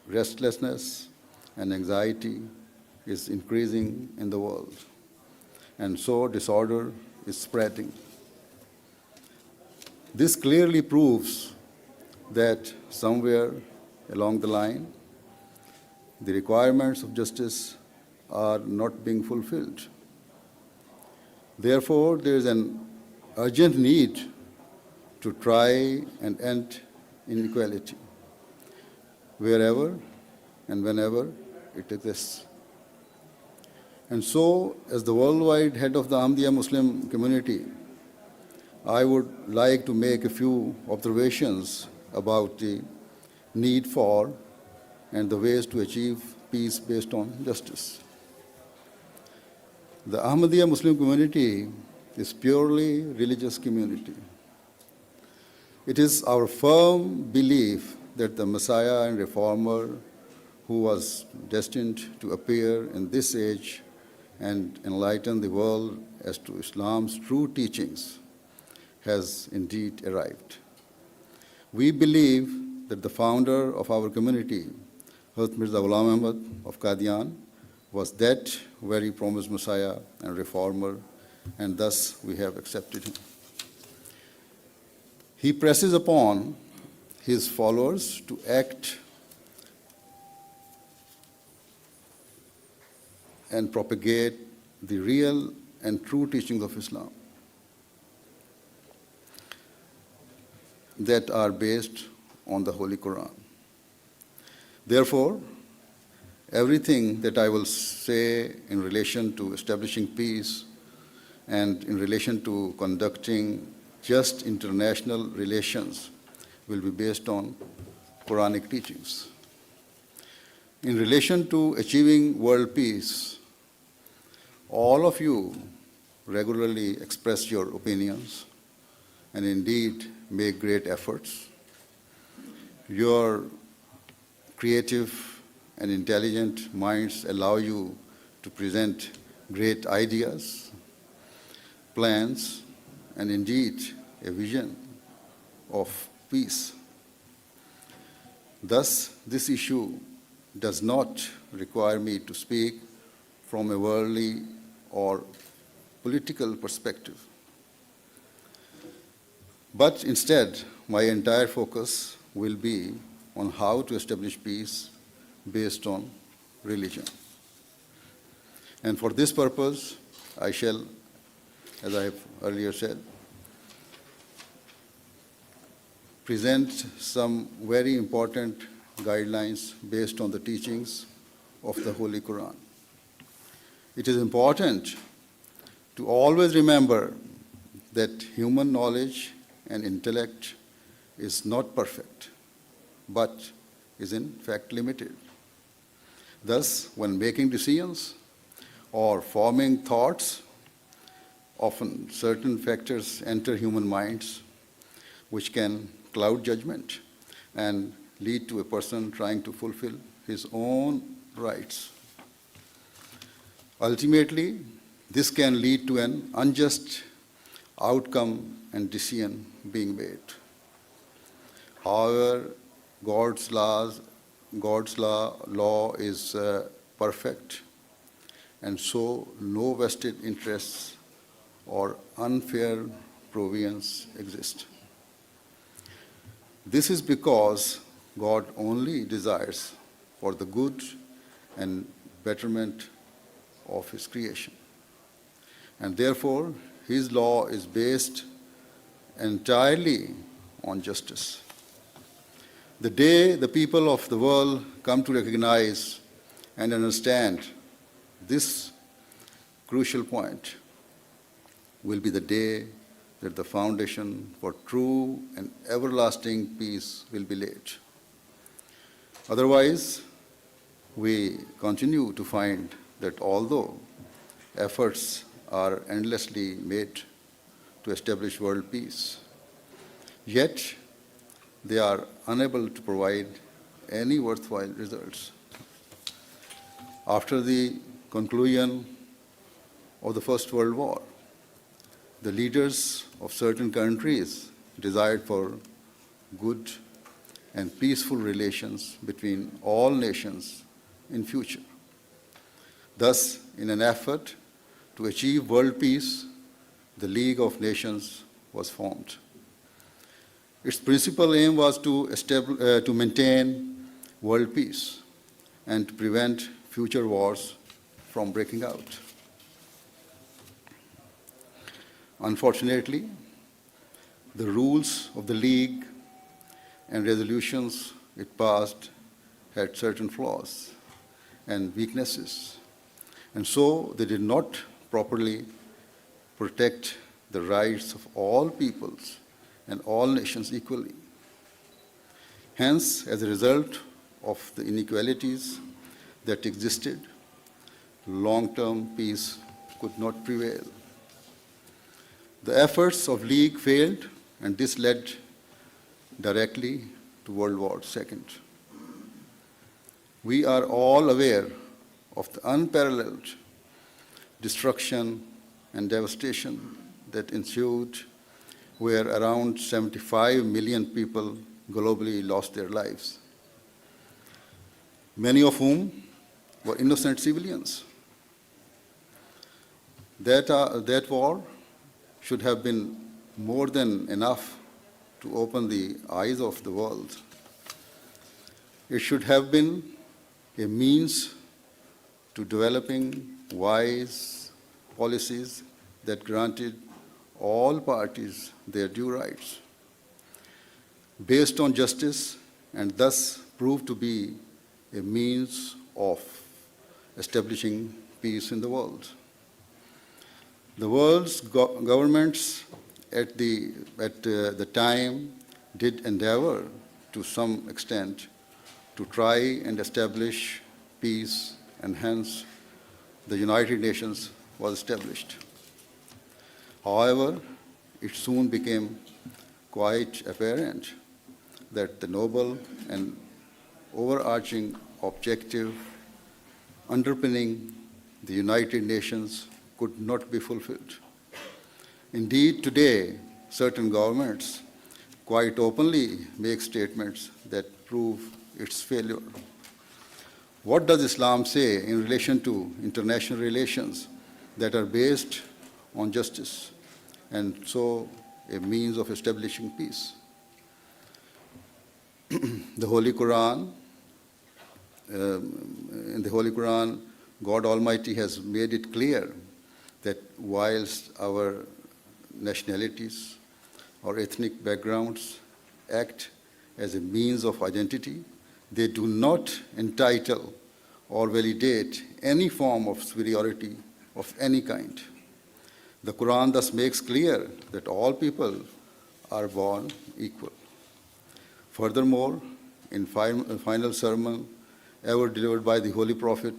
restlessness and anxiety is increasing in the world, and so disorder is spreading. This clearly proves that somewhere along the line, the requirements of justice are not being fulfilled. Therefore, there is an urgent need to try and end inequality wherever and whenever it exists. And so, as the worldwide head of the Ahmadiyya Muslim community, I would like to make a few observations about the need for and the ways to achieve peace based on justice. The Ahmadiyya Muslim community is purely religious community. It is our firm belief that the Messiah and Reformer who was destined to appear in this age and enlighten the world as to Islam's true teachings has indeed arrived. We believe that the founder of our community, Hazrat Mirza Ghulam Ahmad of Qadian, was that very promised Messiah and Reformer, and thus we have accepted him. He presses upon his followers to act and propagate the real and true teachings of Islam that are based on the Holy Quran. Therefore, everything that I will say in relation to establishing peace and in relation to conducting just international relations will be based on Quranic teachings. In relation to achieving world peace, all of you regularly express your opinions and indeed make great efforts. Your creative and intelligent minds allow you to present great ideas, plans, and indeed a vision of peace. Thus, this issue does not require me to speak from a worldly or political perspective. But instead, my entire focus will be on how to establish peace based on religion. And for this purpose, I shall, as I have earlier said, present some very important guidelines based on the teachings of the Holy Quran. It is important to always remember that human knowledge and intellect is not perfect, but is in fact limited. Thus, when making decisions or forming thoughts, often certain factors enter human minds which can cloud judgment and lead to a person trying to fulfill his own rights. Ultimately, this can lead to an unjust outcome and decision being made. However, God's law is perfect, and so no vested interests or unfair provisions exist. This is because God only desires for the good and betterment of his creation. And therefore, his law is based entirely on justice. The day the people of the world come to recognize and understand this crucial point will be the day that the foundation for true and everlasting peace will be laid. Otherwise, we continue to find that although efforts are endlessly made to establish world peace, yet they are unable to provide any worthwhile results. After the conclusion of the First World War, the leaders of certain countries desired for good and peaceful relations between all nations in future. Thus, in an effort to achieve world peace, the League of Nations was formed. Its principal aim was to maintain world peace and to prevent future wars from breaking out. Unfortunately, the rules of the League and resolutions it passed had certain flaws and weaknesses, and so they did not properly protect the rights of all peoples and all nations equally. Hence, as a result of the inequalities that existed, long-term peace could not prevail. The efforts of League failed, and this led directly to World War II. We are all aware of the unparalleled destruction and devastation that ensued, where around 75 million people globally lost their lives, many of whom were innocent civilians. That war should have been more than enough to open the eyes of the world. It should have been a means to developing wise policies that granted all parties their due rights, based on justice, and thus proved to be a means of establishing peace in the world. The world's governments at the time did endeavor to some extent to try and establish peace, and hence the United Nations was established. However, it soon became quite apparent that the noble and overarching objective underpinning the United Nations could not be fulfilled. Indeed, today, certain governments quite openly make statements that prove its failure. What does Islam say in relation to international relations that are based on justice and so a means of establishing peace? The Holy Quran, in the Holy Quran, God Almighty has made it clear that whilst our nationalities or ethnic backgrounds act as a means of identity, they do not entitle or validate any form of superiority of any kind. The Quran thus makes clear that all people are born equal. Furthermore, in final sermon ever delivered by the Holy Prophet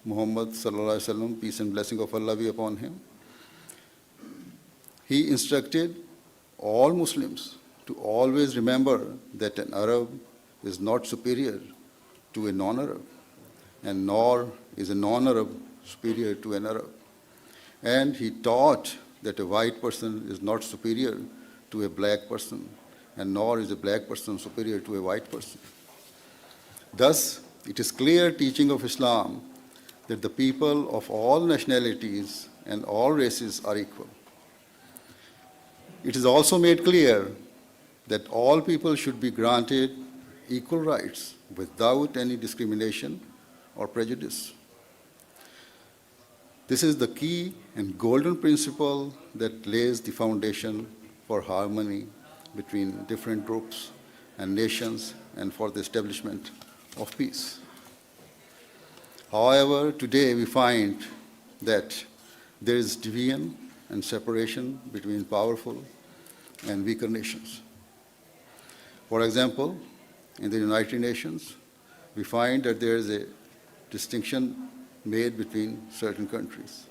Muhammad sallallahu alaihi wasallam, peace and blessing of Allah be upon him, he instructed all Muslims to always remember that an Arab is not superior to a non-Arab, and nor is a non-Arab superior to an Arab. And he taught that a white person is not superior to a black person, and nor is a black person superior to a white person. Thus, it is clear teaching of Islam that the people of all nationalities and all races are equal. It is also made clear that all people should be granted equal rights without any discrimination or prejudice. This is the key and golden principle that lays the foundation for harmony between different groups and nations and for the establishment of peace. However, today we find that there is division and separation between powerful and weaker nations. For example, in the United Nations, we find that there is a distinction made between certain countries.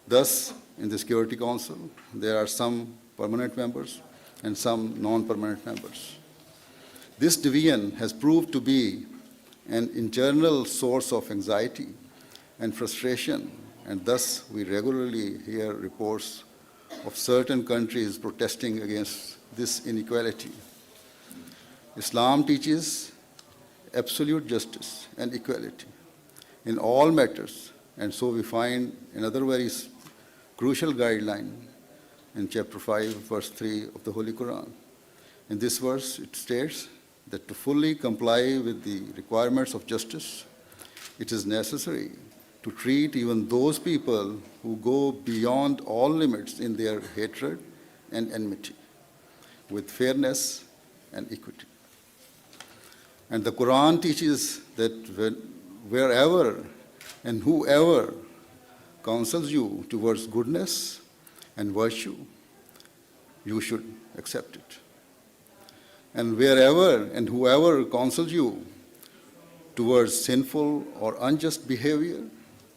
Thus, in the Security Council, there are some permanent members and some non-permanent members. This division has proved to be an internal source of anxiety and frustration, and thus we regularly hear reports of certain countries protesting against this inequality. Islam teaches absolute justice and equality in all matters, and so we find another very crucial guideline in chapter 5, verse 3 of the Holy Quran. In this verse, it states that to fully comply with the requirements of justice, it is necessary to treat even those people who go beyond all limits in their hatred and enmity with fairness and equity. And the Quran teaches that wherever and whoever counsels you towards goodness and virtue, you should accept it. And wherever and whoever counsels you towards sinful or unjust behavior,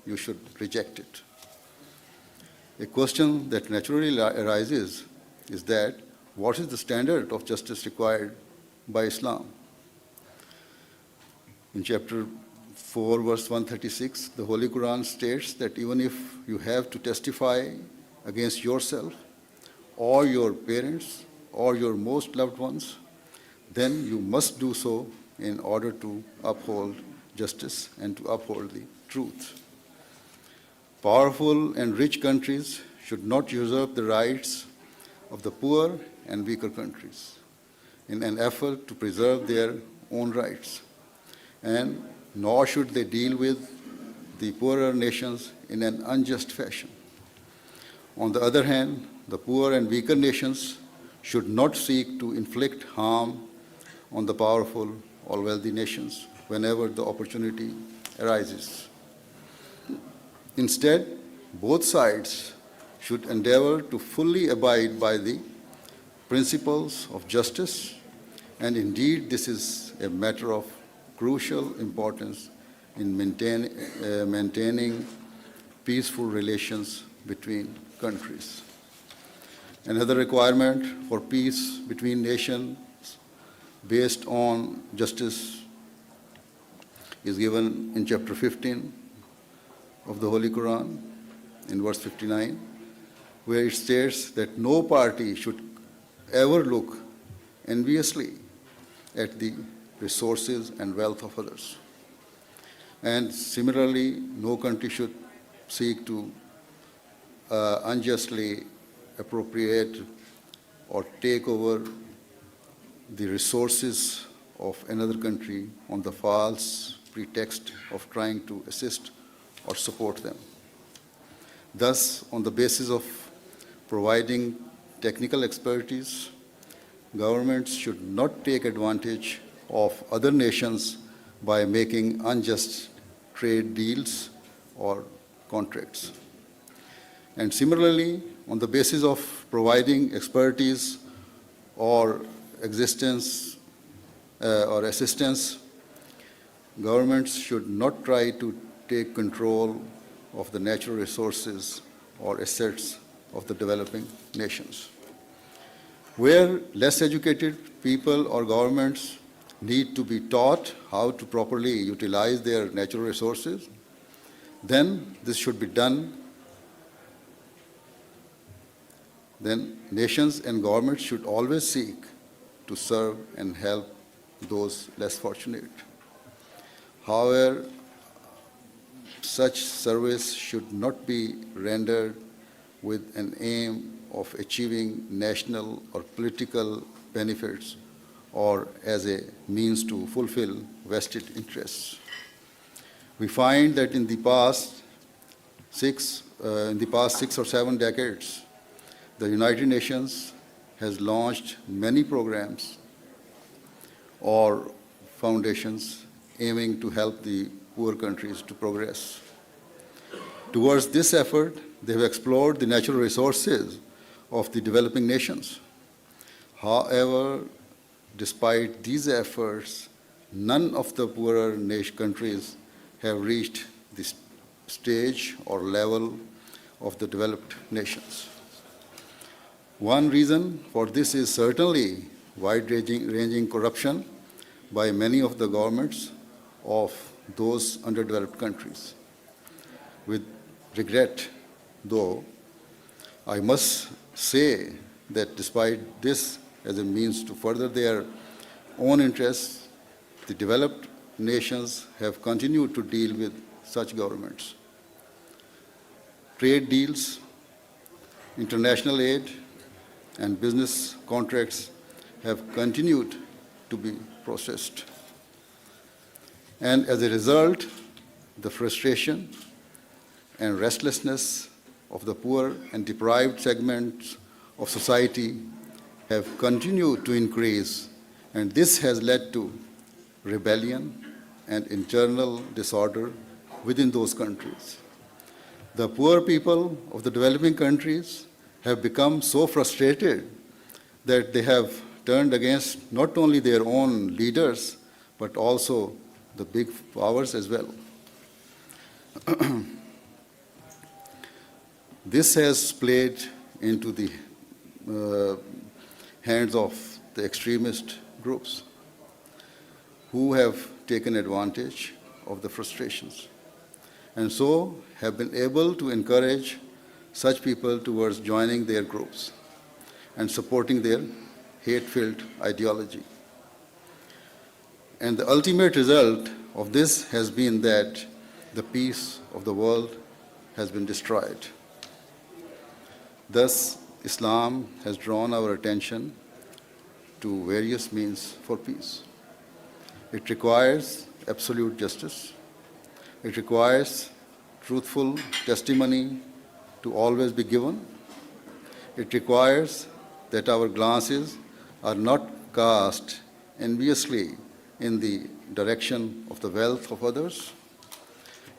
you should reject it. A question that naturally arises is that what is the standard of justice required by Islam? In chapter 4, verse 136, the Holy Quran states that even if you have to testify against yourself or your parents or your most loved ones, then you must do so in order to uphold justice and to uphold the truth. Powerful and rich countries should not usurp the rights of the poor and weaker countries in an effort to preserve their own rights, and nor should they deal with the poorer nations in an unjust fashion. On the other hand, the poor and weaker nations should not seek to inflict harm on the powerful or wealthy nations whenever the opportunity arises. Instead, both sides should endeavor to fully abide by the principles of justice, and indeed this is a matter of crucial importance in maintaining peaceful relations between countries. Another requirement for peace between nations based on justice is given in chapter 15 of the Holy Quran, in verse 59, where it states that no party should ever look enviously at the resources and wealth of others. And similarly, no country should seek to unjustly appropriate or take over the resources of another country on the false pretext of trying to assist or support them. Thus, on the basis of providing technical expertise, governments should not take advantage of other nations by making unjust trade deals or contracts. And similarly, on the basis of providing expertise or assistance, governments should not try to take control of the natural resources or assets of the developing nations. Where less educated people or governments need to be taught how to properly utilize their natural resources, then this should be done. Then nations and governments should always seek to serve and help those less fortunate. However, such service should not be rendered with an aim of achieving national or political benefits or as a means to fulfill vested interests. We find that in the past 6 or 7 decades, the United Nations has launched many programs or foundations aiming to help the poor countries to progress. Towards this effort, they have explored the natural resources of the developing nations. However, despite these efforts, none of the poorer countries have reached this stage or level of the developed nations. One reason for this is certainly wide-ranging corruption by many of the governments of those underdeveloped countries. With regret, though, I must say that despite this as a means to further their own interests, the developed nations have continued to deal with such governments. Trade deals, international aid, and business contracts have continued to be processed. And as a result, the frustration and restlessness of the poor and deprived segments of society have continued to increase, and this has led to rebellion and internal disorder within those countries. The poor people of the developing countries have become so frustrated that they have turned against not only their own leaders, but also the big powers as well. This has played into the hands of the extremist groups who have taken advantage of the frustrations and so have been able to encourage such people towards joining their groups and supporting their hate-filled ideology. And the ultimate result of this has been that the peace of the world has been destroyed. Thus, Islam has drawn our attention to various means for peace. It requires absolute justice. It requires truthful testimony to always be given. It requires that our glances are not cast enviously in the direction of the wealth of others.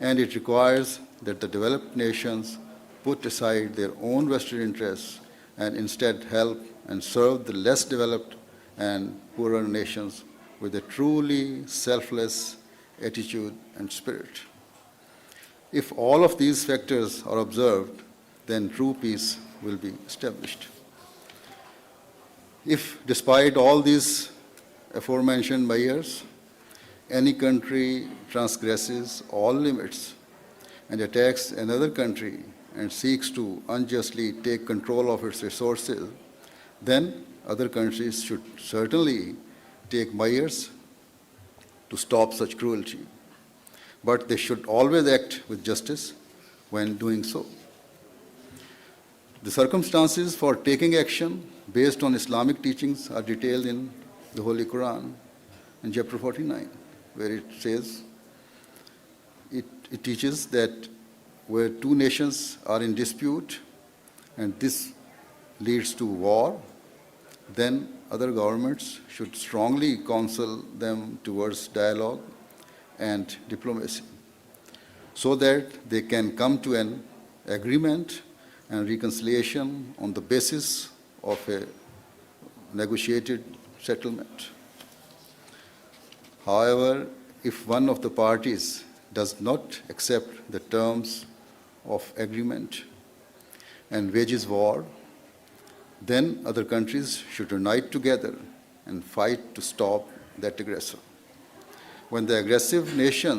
And it requires that the developed nations put aside their own vested interests and instead help and serve the less developed and poorer nations with a truly selfless attitude and spirit. If all of these factors are observed, then true peace will be established. If, despite all these aforementioned measures, any country transgresses all limits and attacks another country and seeks to unjustly take control of its resources, then other countries should certainly take measures to stop such cruelty. But they should always act with justice when doing so. The circumstances for taking action based on Islamic teachings are detailed in the Holy Quran in chapter 49, where it says, it teaches that where two nations are in dispute and this leads to war, then other governments should strongly counsel them towards dialogue and diplomacy so that they can come to an agreement and reconciliation on the basis of a negotiated settlement. However, if one of the parties does not accept the terms of agreement and wages war, then other countries should unite together and fight to stop that aggressor. When the aggressive nation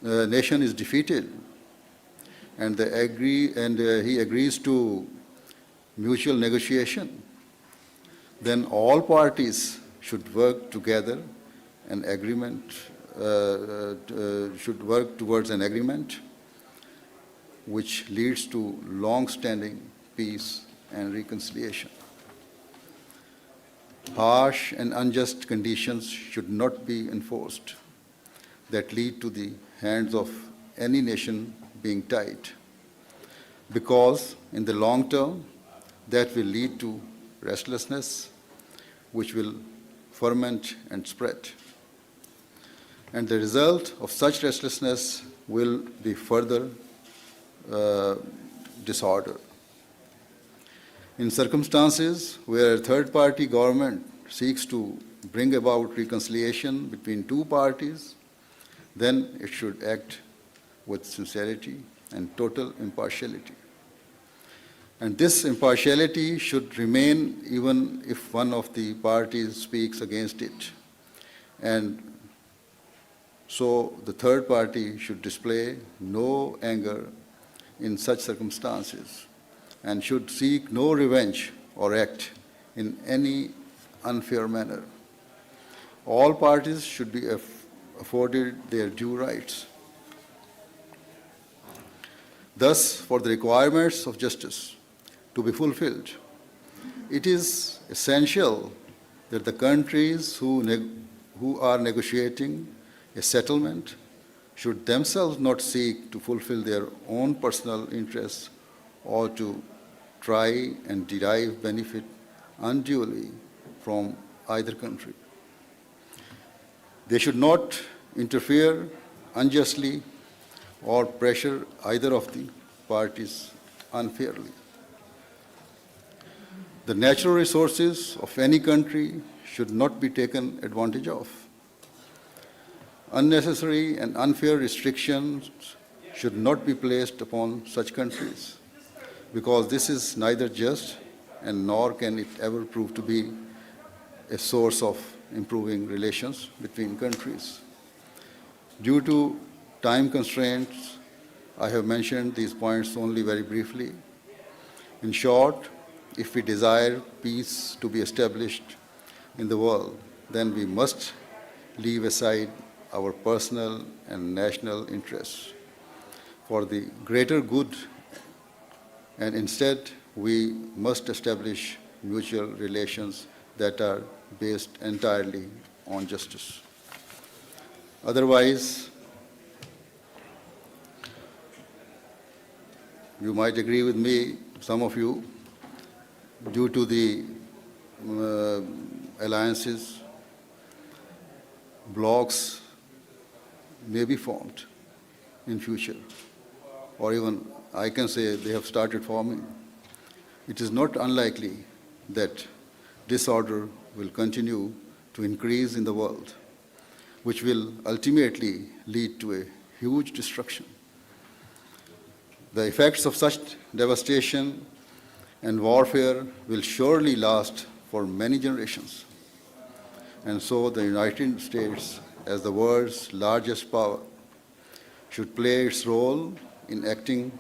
is defeated and he agrees to mutual negotiation, then all parties should work together and should work towards an agreement which leads to long-standing peace and reconciliation. Harsh and unjust conditions should not be enforced that lead to the hands of any nation being tied, because in the long term, that will lead to restlessness, which will ferment and spread. And the result of such restlessness will be further disorder. In circumstances where a third-party government seeks to bring about reconciliation between two parties, then it should act with sincerity and total impartiality. And this impartiality should remain even if one of the parties speaks against it. And so the third party should display no anger in such circumstances and should seek no revenge or act in any unfair manner. All parties should be afforded their due rights. Thus, for the requirements of justice to be fulfilled, it is essential that the countries who are negotiating a settlement should themselves not seek to fulfill their own personal interests or to try and derive benefit unduly from either country. They should not interfere unjustly or pressure either of the parties unfairly. The natural resources of any country should not be taken advantage of. Unnecessary and unfair restrictions should not be placed upon such countries, because this is neither just and nor can it ever prove to be a source of improving relations between countries. Due to time constraints, I have mentioned these points only very briefly. In short, if we desire peace to be established in the world, then we must leave aside our personal and national interests for the greater good, and instead we must establish mutual relations that are based entirely on justice. Otherwise, you might agree with me, some of you, due to the alliances, blocs may be formed in future, or even I can say they have started forming. It is not unlikely that disorder will continue to increase in the world, which will ultimately lead to a huge destruction. The effects of such devastation and warfare will surely last for many generations. And so the United States, as the world's largest power, should play its role in acting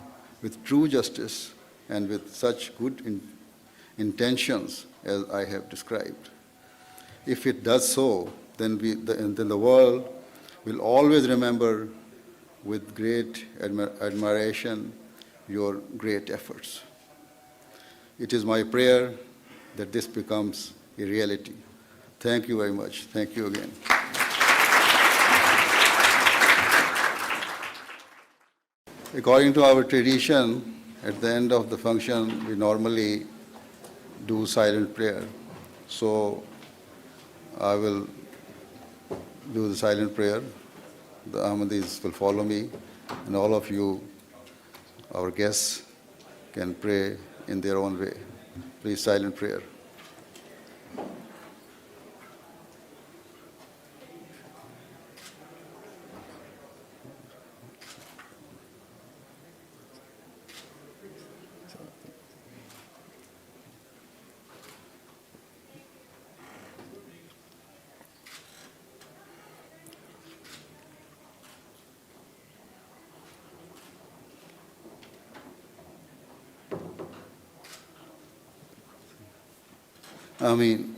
with true justice and with such good intentions as I have described. If it does so, then the world will always remember with great admiration your great efforts. It is my prayer that this becomes a reality. Thank you very much. Thank you again. According to our tradition, at the end of the function, we normally do silent prayer. So I will do the silent prayer. The Ahmadis will follow me, and all of you, our guests, can pray in their own way. Please, silent prayer. Ameen.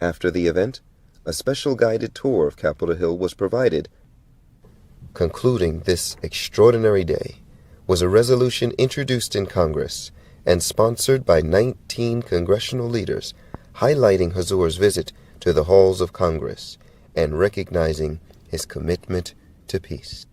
After the event, a special guided tour of Capitol Hill was provided. Concluding this extraordinary day was a resolution introduced in Congress and sponsored by 19 congressional leaders, highlighting Hazur's visit to the halls of Congress and recognizing his commitment to peace.